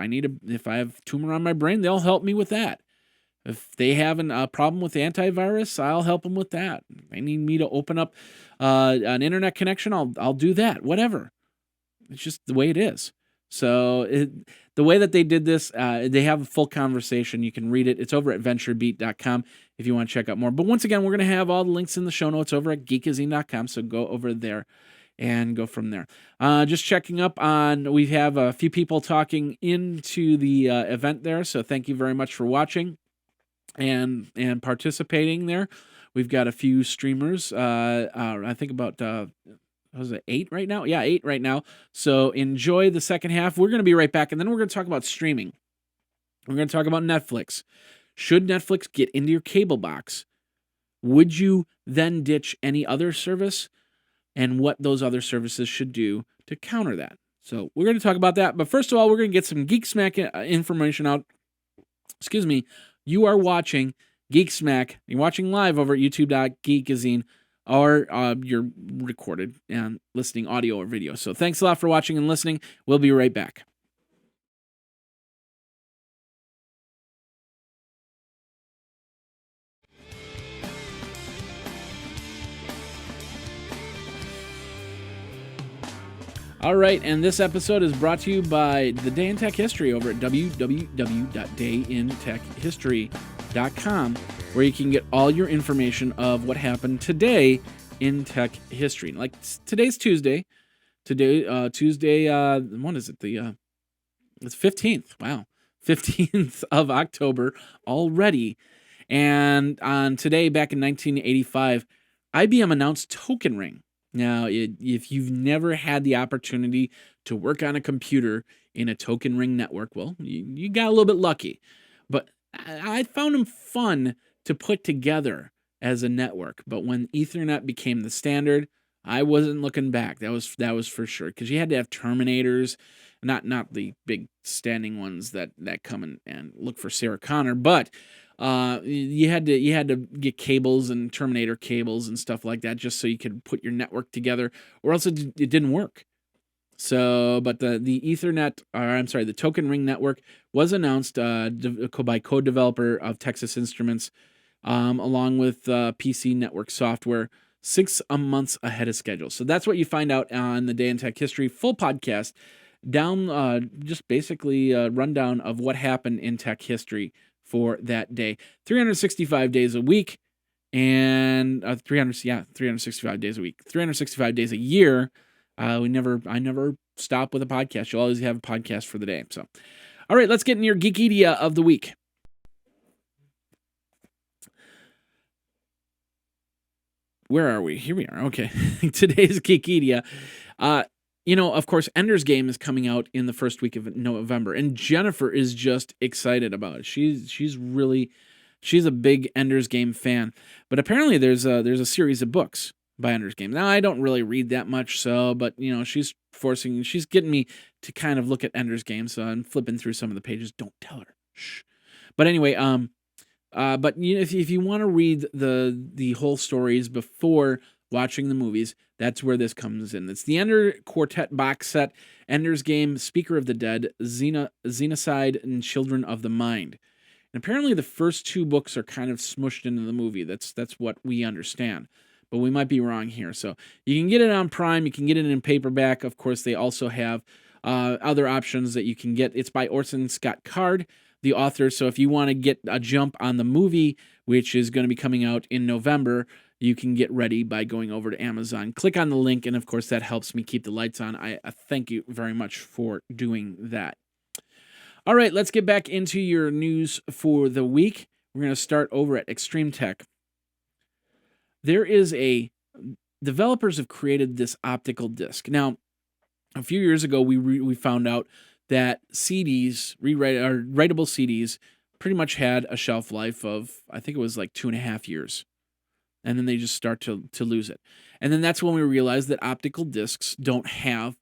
I have tumor on my brain, they'll help me with that. If they have a problem with antivirus, I'll help them with that. If they need me to open up an internet connection, I'll do that. Whatever. It's just the way it is. So the way that they did this, they have a full conversation. You can read it. It's over at venturebeat.com if you want to check out more. But once again, we're going to have all the links in the show notes over at geekazine.com. So go over there and go from there. Just checking up on, we have a few people talking into the event there. So thank you very much for watching and participating there. We've got a few streamers. I think about was it 8 right now? Yeah, 8 right now. So enjoy the second half. We're going to be right back, and then we're going to talk about streaming. We're going to talk about Netflix. Should Netflix get into your cable box? Would you then ditch any other service? And what those other services should do to counter that. So we're going to talk about that. But first of all, we're going to get some Geek Smack information out. Excuse me. You are watching Geek Smack. You're watching live over at youtube.geekazine. Or you're recorded and listening audio or video. So thanks a lot for watching and listening. We'll be right back. All right, and this episode is brought to you by The Day in Tech History over at www.dayintechhistory.com, where you can get all your information of what happened today in tech history. Like today's Tuesday. Tuesday, what is it? It's 15th. Wow. 15th of October already. And on today, back in 1985, IBM announced Token Ring. Now, if you've never had the opportunity to work on a computer in a token ring network, well, you got a little bit lucky. But I found them fun to put together as a network. But when Ethernet became the standard, I wasn't looking back. That was for sure, because you had to have terminators, not the big standing ones that come and look for Sarah Connor, but you had to get cables and terminator cables and stuff like that just so you could put your network together, or else it didn't work. So, but the Ethernet, the Token Ring network was announced by co-developer of Texas Instruments, along with PC Network Software, 6 months ahead of schedule. So that's what you find out on the Day in Tech History full podcast. Just basically a rundown of what happened in tech history for that day. 365 days a week, and 365 days a week, 365 days a year. I never stop with a podcast. You'll always have a podcast for the day. So, all right, let's get in your Geekedia of the week. Where are we? Here we are. Okay. Today's Geekedia. Of course, Ender's Game is coming out in the first week of November, and Jennifer is just excited about it. She's a big Ender's Game fan. But apparently there's a series of books by Ender's Game. Now, I don't really read that much, but she's getting me to kind of look at Ender's Game, so I'm flipping through some of the pages. Don't tell her. Shh. But anyway, But if you want to read the whole stories before watching the movies, that's where this comes in. It's the Ender Quartet box set, Ender's Game, Speaker of the Dead, Xenocide, and Children of the Mind. And apparently the first two books are kind of smushed into the movie. That's what we understand. But we might be wrong here. So you can get it on Prime. You can get it in paperback. Of course, they also have other options that you can get. It's by Orson Scott Card, the author. So if you want to get a jump on the movie, which is going to be coming out in November, you can get ready by going over to Amazon. Click on the link, and of course, that helps me keep the lights on. I thank you very much for doing that. All right, let's get back into your news for the week. We're going to start over at Extreme Tech. Developers have created this optical disc. Now, a few years ago, we found out that CDs, writable CDs, pretty much had a shelf life of, I think it was like 2.5 years. And then they just start to lose it. And then that's when we realized that optical discs don't have,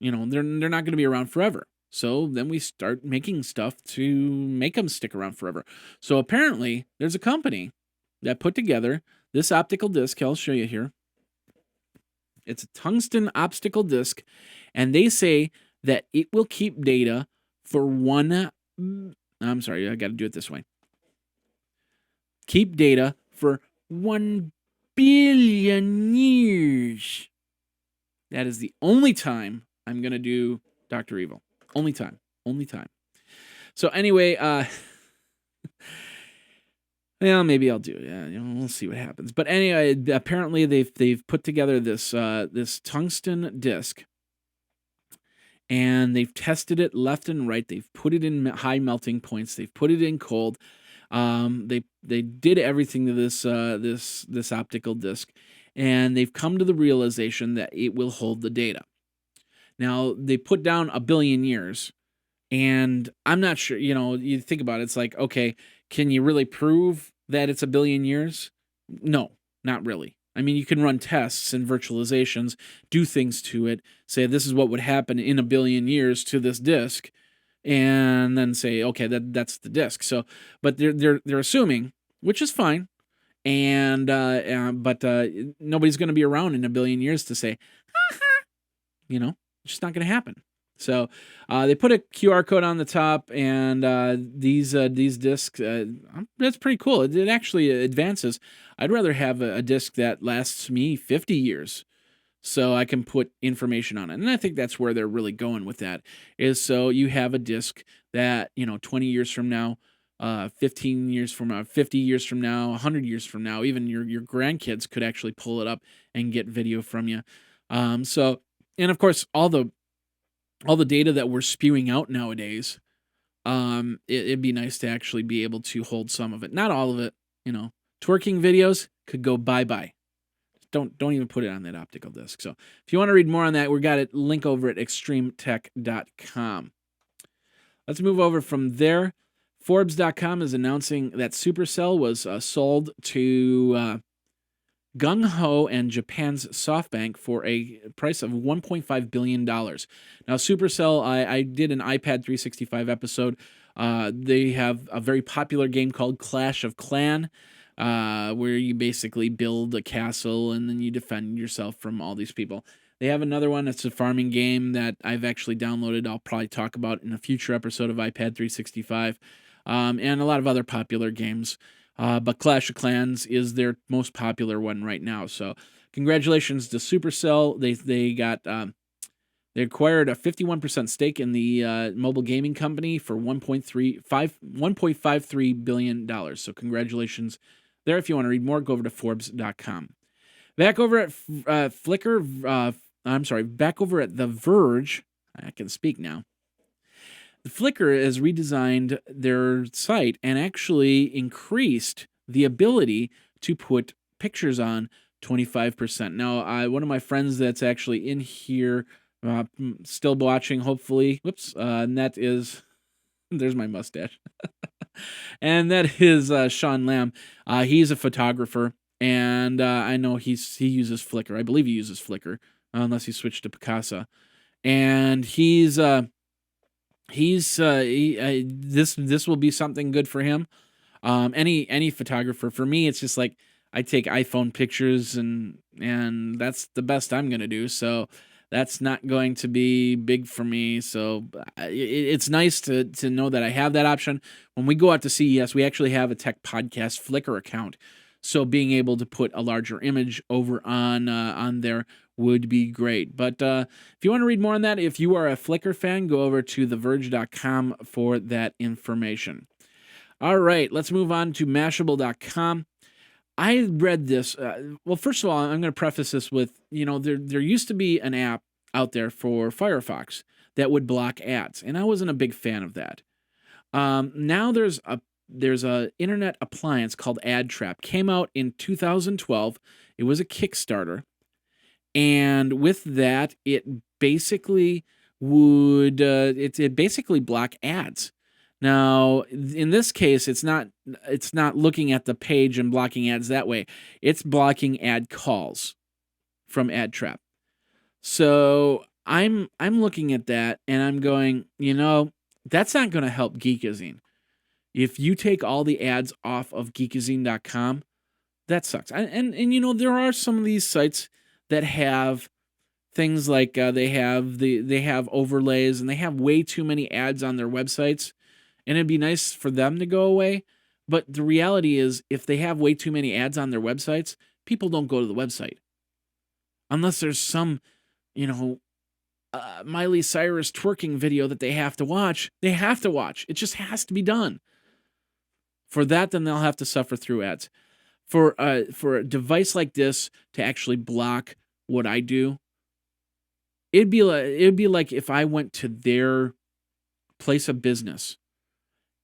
they're not going to be around forever. So then we start making stuff to make them stick around forever. So apparently, there's a company that put together this optical disc. I'll show you here. It's a tungsten optical disc, and they say that it will keep data for I'm sorry, I got to do it this way. Keep data for 1 billion years. That is the only time I'm going to do Dr. Evil. Only time. So anyway, well, maybe I'll do it. Yeah, we'll see what happens. But anyway, apparently they've put together this tungsten disc, and they've tested it left and right. They've put it in high melting points. They've put it in cold. They did everything to this optical disc, and they've come to the realization that it will hold the data. Now, they put down 1 billion years, and I'm not sure, you think about it, it's like, okay, can you really prove that it's 1 billion years? No, not really. I mean, you can run tests and virtualizations, do things to it, say this is what would happen in 1 billion years to this disk, and then say, okay, that's the disk. So, but they're assuming, which is fine, but nobody's going to be around in 1 billion years to say, it's just not going to happen. So they put a QR code on the top, and these discs, that's pretty cool. It actually advances. I'd rather have a disc that lasts me 50 years so I can put information on it. And I think that's where they're really going with that, is so you have a disc that, 20 years from now, 15 years from now, 50 years from now, 100 years from now, even your grandkids could actually pull it up and get video from you. And of course, all the data that we're spewing out nowadays, it'd be nice to actually be able to hold some of it. Not all of it, Twerking videos could go bye-bye. Don't even put it on that optical disc. So if you want to read more on that, we got it. Link over at extremetech.com. Let's move over from there. Forbes.com is announcing that Supercell was sold to Gung Ho and Japan's SoftBank for a price of $1.5 billion. Now, Supercell, I did an iPad 365 episode. They have a very popular game called Clash of Clan, where you basically build a castle and then you defend yourself from all these people. They have another one that's a farming game that I've actually downloaded. I'll probably talk about in a future episode of iPad 365, and a lot of other popular games. But Clash of Clans is their most popular one right now. So congratulations to Supercell. They acquired a 51% stake in the mobile gaming company for $1.53 billion. So congratulations there. If you want to read more, go over to Forbes.com. Back over at back over at The Verge. I can speak now. Flickr has redesigned their site and actually increased the ability to put pictures on 25%. Now, one of my friends that's actually in here, still watching, hopefully, and that is, there's my mustache, and that is Sean Lamb. He's a photographer, and I know he uses Flickr. I believe he uses Flickr, unless he switched to Picasa, and this will be something good for him. Any photographer. For me, it's just like I take iPhone pictures and that's the best I'm gonna do. So that's not going to be big for me. So it's nice to know that I have that option. When we go out to CES, we actually have a Tech Podcast Flickr account. So being able to put a larger image over on there would be great. But if you want to read more on that, if you are a Flickr fan, go over to theverge.com for that information. All right, let's move on to Mashable.com. I read this. Well, first of all, I'm going to preface this with, there used to be an app out there for Firefox that would block ads, and I wasn't a big fan of that. Now there's a internet appliance called AdTrap. Came out in 2012. It was a Kickstarter, and with that, it basically would it basically block ads. Now, in this case, it's not looking at the page and blocking ads that way. It's blocking ad calls from AdTrap. So I'm looking at that and I'm going, that's not going to help Geekazine. If you take all the ads off of Geekazine.com, that sucks. And there are some of these sites that have things like they have overlays and they have way too many ads on their websites. And it'd be nice for them to go away. But the reality is, if they have way too many ads on their websites, people don't go to the website. Unless there's some, Miley Cyrus twerking video that they have to watch. They have to watch. It just has to be done. For that, then they'll have to suffer through ads. For a device like this to actually block what I do, it'd be like if I went to their place of business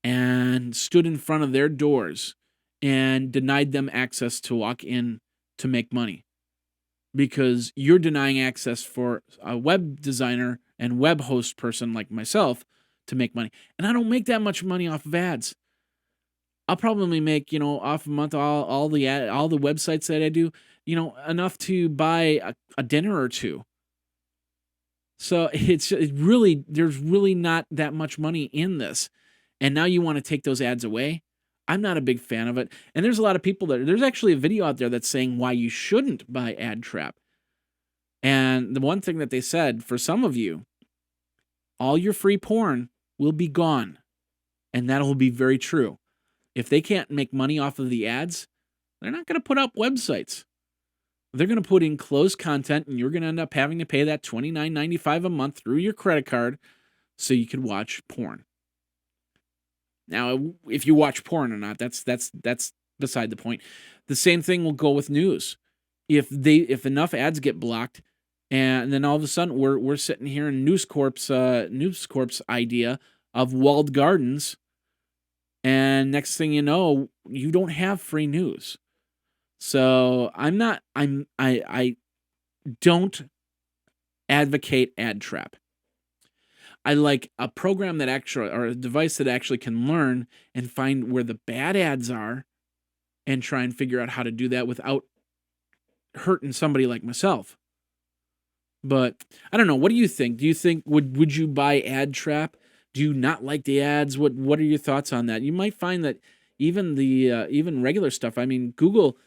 and stood in front of their doors and denied them access to walk in to make money. Because you're denying access for a web designer and web host person like myself to make money. And I don't make that much money off of ads. I'll probably make, off a month, all the websites that I do, enough to buy a dinner or two. So there's really not that much money in this. And now you want to take those ads away? I'm not a big fan of it. And there's a lot of people there's actually a video out there that's saying why you shouldn't buy AdTrap. And the one thing that they said, for some of you, all your free porn will be gone. And that'll be very true. If they can't make money off of the ads, they're not going to put up websites. They're going to put in closed content, and you're going to end up having to pay that $29.95 a month through your credit card so you can watch porn. Now, if you watch porn or not, that's beside the point. The same thing will go with news. If enough ads get blocked, and then all of a sudden we're sitting here in News Corp's idea of walled gardens, and next thing you know, you don't have free news. So I don't advocate AdTrap. I like a program that actually, or a device that actually can learn and find where the bad ads are and try and figure out how to do that without hurting somebody like myself. But I don't know. What do you think? Do you think, would you buy AdTrap? Do you not like the ads? What are your thoughts on that? You might find that even even regular stuff. I mean, Google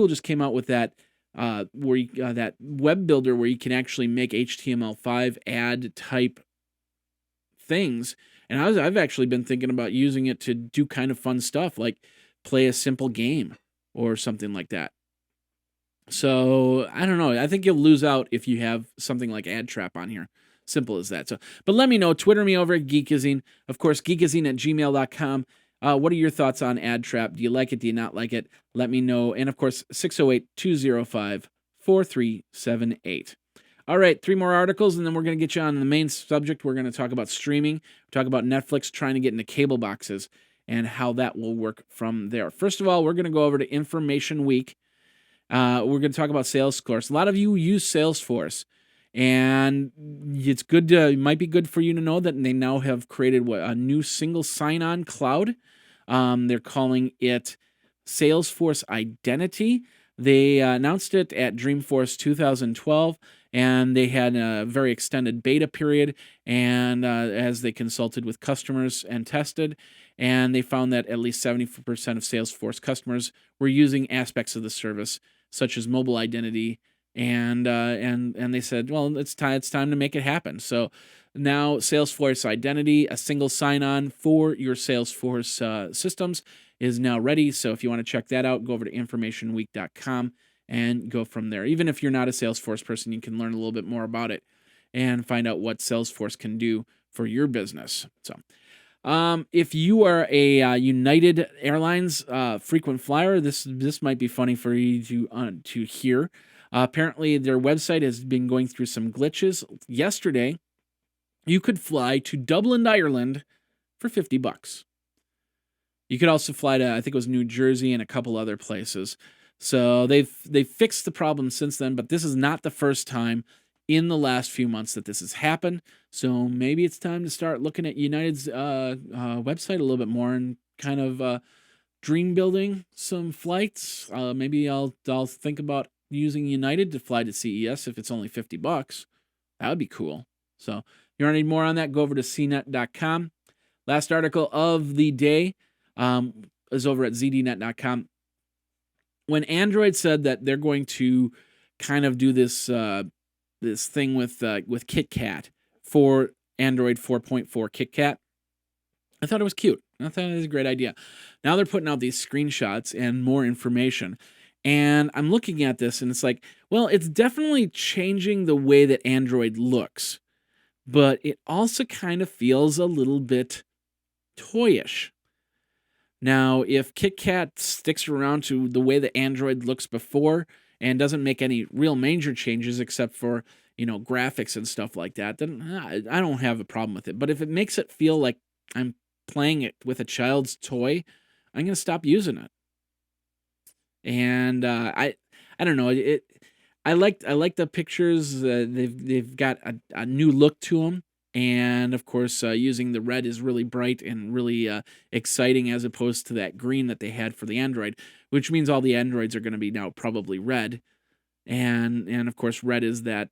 just came out with that that web builder where you can actually make HTML5 ad type things, and I've actually been thinking about using it to do kind of fun stuff like play a simple game or something like that. So I don't know. I think you'll lose out if you have something like AdTrap on here. Simple as that. So, but let me know. Twitter me over at Geekazine. Of course, geekazine@gmail.com. What are your thoughts on AdTrap? Do you like it? Do you not like it? Let me know. And of course, 608-205-4378. All right, 3 more articles, and then we're going to get you on the main subject. We're going to talk about streaming, talk about Netflix trying to get into cable boxes, and how that will work from there. First of all, we're going to go over to Information Week. We're going to talk about Salesforce. A lot of you use Salesforce, and it's good. It might be good for you to know that they now have created a new single sign-on cloud. They're calling it Salesforce Identity. They announced it at Dreamforce 2012, and they had a very extended beta period, and as they consulted with customers and tested, and they found that at least 70% of Salesforce customers were using aspects of the service, such as mobile identity, and they said, well, it's time to make it happen. So now Salesforce Identity, a single sign-on for your Salesforce systems, is now ready. So if you want to check that out, go over to informationweek.com and go from there. Even if you're not a Salesforce person, you can learn a little bit more about it and find out what Salesforce can do for your business. So if you are a United Airlines frequent flyer, this might be funny for you to hear. Apparently, their website has been going through some glitches. Yesterday, you could fly to Dublin, Ireland for $50. You could also fly to, I think it was New Jersey and a couple other places. So they've fixed the problem since then, but this is not the first time in the last few months that this has happened. So maybe it's time to start looking at United's website a little bit more and kind of dream building some flights. Maybe I'll think about using United to fly to CES if it's only $50. That would be cool. So if you want to need more on that, go over to cnet.com. Last article of the day is over at zdnet.com. When Android said that they're going to kind of do this this thing with KitKat for Android 4.4 KitKat, I thought it was cute. I thought it was a great idea. Now they're putting out these screenshots and more information. And I'm looking at this and it's like, well, it's definitely changing the way that Android looks, but it also kind of feels a little bit toyish. Now, if KitKat sticks around to the way that Android looks before and doesn't make any real major changes except for, graphics and stuff like that, then I don't have a problem with it. But if it makes it feel like I'm playing it with a child's toy, I'm going to stop using it. And I don't know. I like the pictures. They've got a new look to them. And of course, using the red is really bright and really exciting as opposed to that green that they had for the Android, which means all the Androids are going to be now probably red. And of course, red is that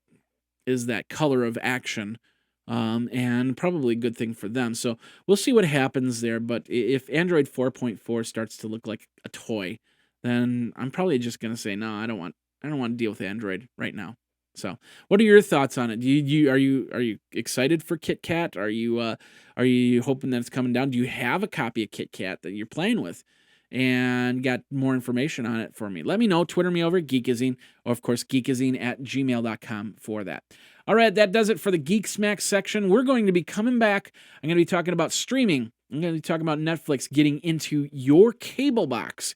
color of action, and probably a good thing for them. So we'll see what happens there. But if Android 4.4 starts to look like a toy, then I'm probably just going to say, no, I don't want to deal with Android right now. So, what are your thoughts on it? Are you excited for KitKat? Are you hoping that it's coming down? Do you have a copy of KitKat that you're playing with, and got more information on it for me? Let me know. Twitter me over at Geekazine, or of course geekazine@gmail.com for that. All right, that does it for the Geek Smack section. We're going to be coming back. I'm going to be talking about streaming. I'm going to be talking about Netflix getting into your cable box,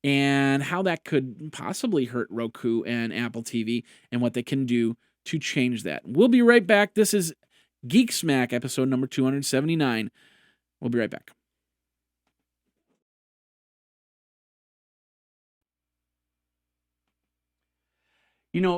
and how that could possibly hurt Roku and Apple TV and what they can do to change that. We'll be right back. This is Geek Smack, episode number 279. We'll be right back.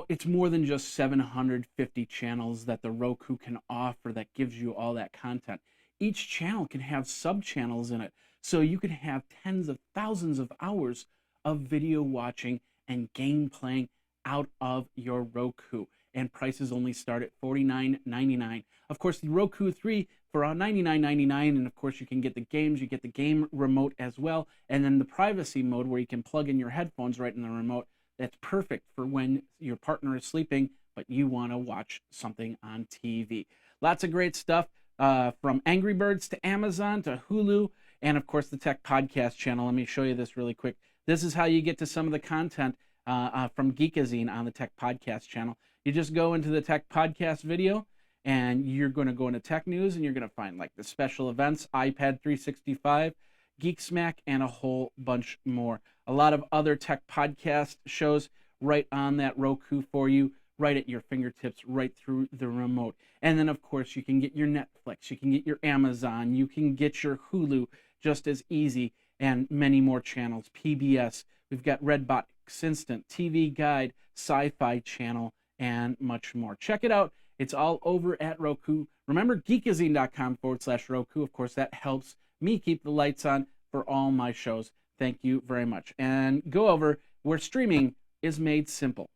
It's more than just 750 channels that the Roku can offer that gives you all that content. Each channel can have sub-channels in it, so you can have tens of thousands of hours of video watching and game playing out of your Roku. And prices only start at $49.99. Of course, the Roku 3 for $99.99, and of course you can get the games, you get the game remote as well, and then the privacy mode where you can plug in your headphones right in the remote. That's perfect for when your partner is sleeping, but you want to watch something on TV. Lots of great stuff, from Angry Birds to Amazon to Hulu, and of course the Tech Podcast channel. Let me show you this really quick. This is how you get to some of the content from Geekazine on the Tech Podcast channel. You just go into the Tech Podcast video, and you're going to go into Tech News, and you're going to find like the special events, iPad 365, Geek Smack, and a whole bunch more. A lot of other Tech Podcast shows right on that Roku for you, right at your fingertips, right through the remote. And then, of course, you can get your Netflix, you can get your Amazon, you can get your Hulu just as easy, and many more channels. PBS, we've got Redbox Instant, TV Guide, Sci-Fi Channel, and much more. Check it out. It's all over at Roku. Remember, geekazine.com/Roku. Of course, that helps me keep the lights on for all my shows. Thank you very much. And go over where streaming is made simple.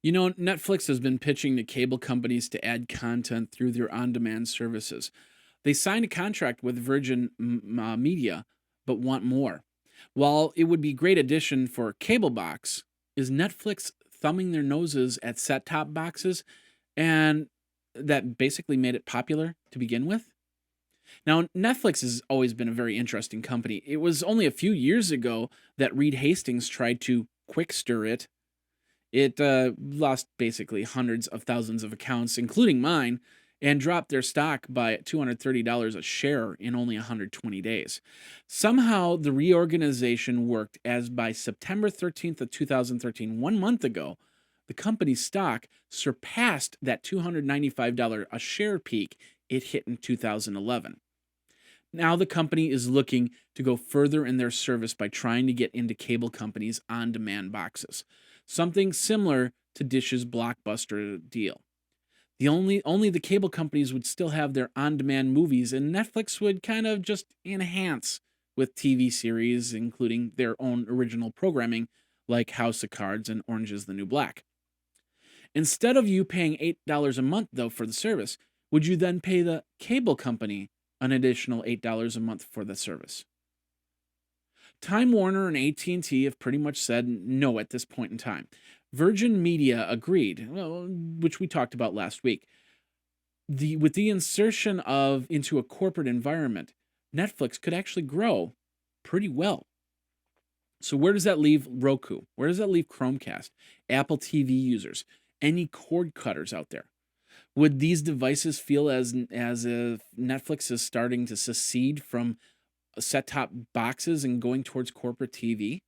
You know, Netflix has been pitching to cable companies to add content through their on demand services. They signed a contract with Virgin Media, but want more. While it would be a great addition for cable box, is Netflix thumbing their noses at set top boxes and that basically made it popular to begin with? Now, Netflix has always been a very interesting company. It was only a few years ago that Reed Hastings tried to quick stir it. It lost basically hundreds of thousands of accounts, including mine, and dropped their stock by $230 a share in only 120 days. Somehow, the reorganization worked as by September 13th of 2013, 1 month ago, the company's stock surpassed that $295 a share peak it hit in 2011. Now the company is looking to go further in their service by trying to get into cable companies' on-demand boxes, something similar to Dish's Blockbuster deal. Only the cable companies would still have their on-demand movies, and Netflix would kind of just enhance with TV series, including their own original programming like House of Cards and Orange is the New Black. Instead of you paying $8 a month, though, for the service, would you then pay the cable company an additional $8 a month for the service? Time Warner and AT&T have pretty much said no at this point in time. Virgin Media agreed, which we talked about last week. With the insertion of into a corporate environment, Netflix could actually grow pretty well. So where does that leave Roku? Where does that leave Chromecast, Apple TV users, any cord cutters out there? Would these devices feel as if Netflix is starting to secede from set-top boxes and going towards corporate TV?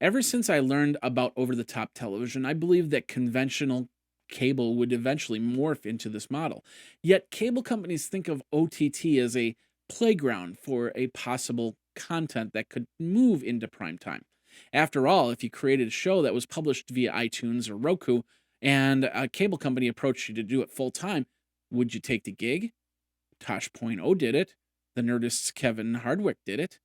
Ever since I learned about over-the-top television, I believe that conventional cable would eventually morph into this model. Yet cable companies think of OTT as a playground for a possible content that could move into prime time. After all, if you created a show that was published via iTunes or Roku and a cable company approached you to do it full time, would you take the gig? Tosh.0 did it. The Nerdist's Kevin Hardwick did it.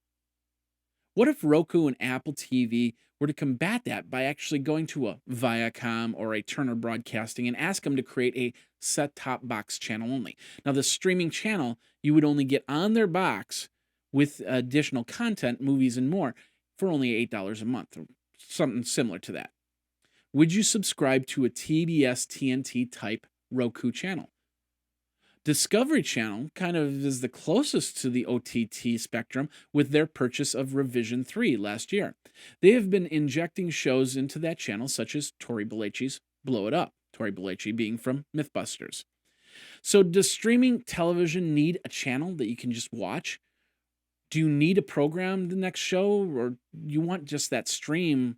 What if Roku and Apple TV were to combat that by actually going to a Viacom or a Turner Broadcasting and ask them to create a set-top box channel only? Now, the streaming channel you would only get on their box with additional content, movies, and more for only $8 a month, or something similar to that. Would you subscribe to a TBS TNT type Roku channel? Discovery Channel kind of is the closest to the OTT spectrum with their purchase of Revision 3 last year. They have been injecting shows into that channel such as Tori Belleci's Blow It Up, Tori Belleci being from Mythbusters. So does streaming television need a channel that you can just watch? Do you need a program the next show, or you want just that stream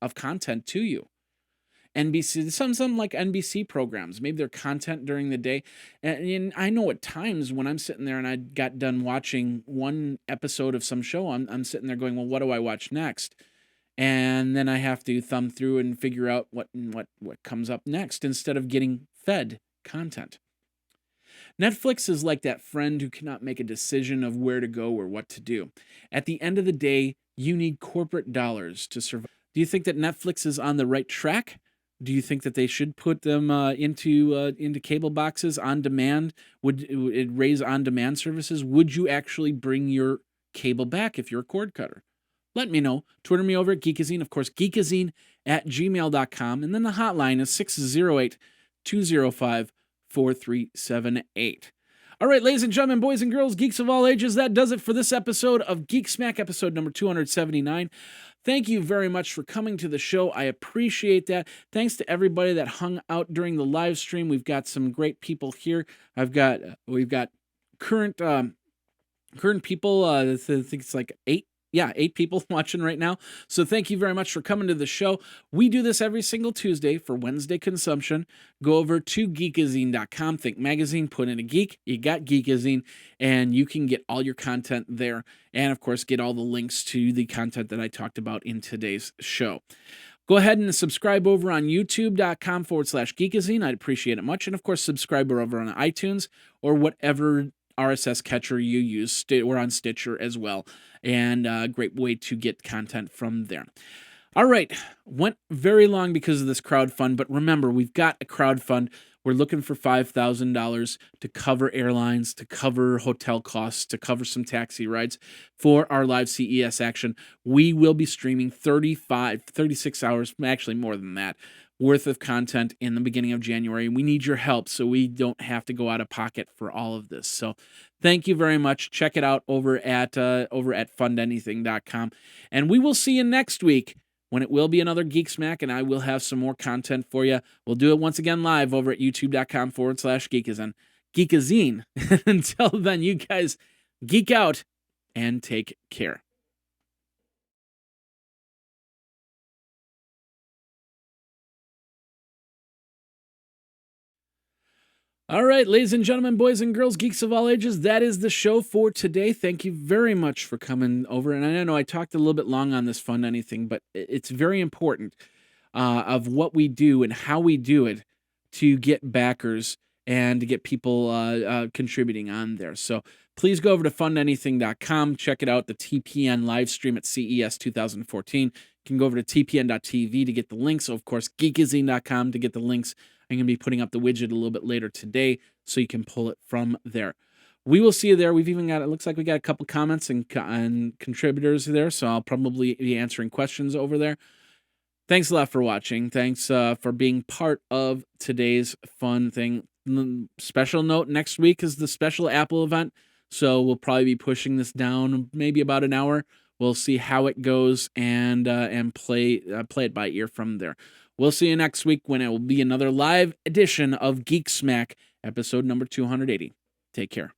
of content to you? NBC, some like NBC programs, maybe their content during the day. And I know at times when I'm sitting there and I got done watching one episode of some show, I'm sitting there going, well, what do I watch next? And then I have to thumb through and figure out what comes up next instead of getting fed content. Netflix is like that friend who cannot make a decision of where to go or what to do. At the end of the day, you need corporate dollars to survive. Do you think that Netflix is on the right track? Do you think that they should put them into cable boxes on demand? Would it raise on demand services? Would you actually bring your cable back if you're a cord cutter? Let me know. Twitter me over at Geekazine. Of course, geekazine@gmail.com. And then the hotline is 608-205-4378. All right, ladies and gentlemen, boys and girls, geeks of all ages, that does it for this episode of Geek Smack, episode number 279. Thank you very much for coming to the show. I appreciate that. Thanks to everybody that hung out during the live stream. We've got some great people here. We've got current people. I think it's like eight people watching right now. So thank you very much for coming to the show. We do this every single Tuesday for Wednesday consumption. Go over to geekazine.com, think magazine, put in a geek, you got Geekazine, and you can get all your content there. And of course, get all the links to the content that I talked about in today's show. Go ahead and subscribe over on youtube.com/Geekazine. I'd appreciate it much. And of course, subscribe over on iTunes or whatever RSS catcher you use. We're on Stitcher as well, and a great way to get content from there. All right. Went very long because of this crowdfund, but remember, we've got a crowdfund. We're looking for $5,000 to cover airlines, to cover hotel costs, to cover some taxi rides for our live CES action. We will be streaming 36 hours, actually more than that, worth of content in the beginning of January. We need your help so we don't have to go out of pocket for all of this. So thank you very much. Check it out over at fundanything.com. And we will see you next week when it will be another Geek Smack, and I will have some more content for you. We'll do it once again live over at youtube.com/Geekazine. Geekazine. Until then, you guys geek out and take care. All right, ladies and gentlemen, boys and girls, geeks of all ages, that is the show for today. Thank you very much for coming over. And I know I talked a little bit long on this Fund Anything, but it's very important of what we do and how we do it to get backers and to get people contributing on there. So please go over to fundanything.com. Check it out, the TPN live stream at CES 2014. You can go over to tpn.tv to get the links. So, of course, geekazine.com to get the links. I'm going to be putting up the widget a little bit later today so you can pull it from there. We will see you there. We've even got, it looks like we got a couple comments and contributors there, so I'll probably be answering questions over there. Thanks a lot for watching. Thanks for being part of today's fun thing. Special note, next week is the special Apple event, so we'll probably be pushing this down maybe about an hour. We'll see how it goes and play it by ear from there. We'll see you next week when it will be another live edition of Geek Smack, episode number 280. Take care.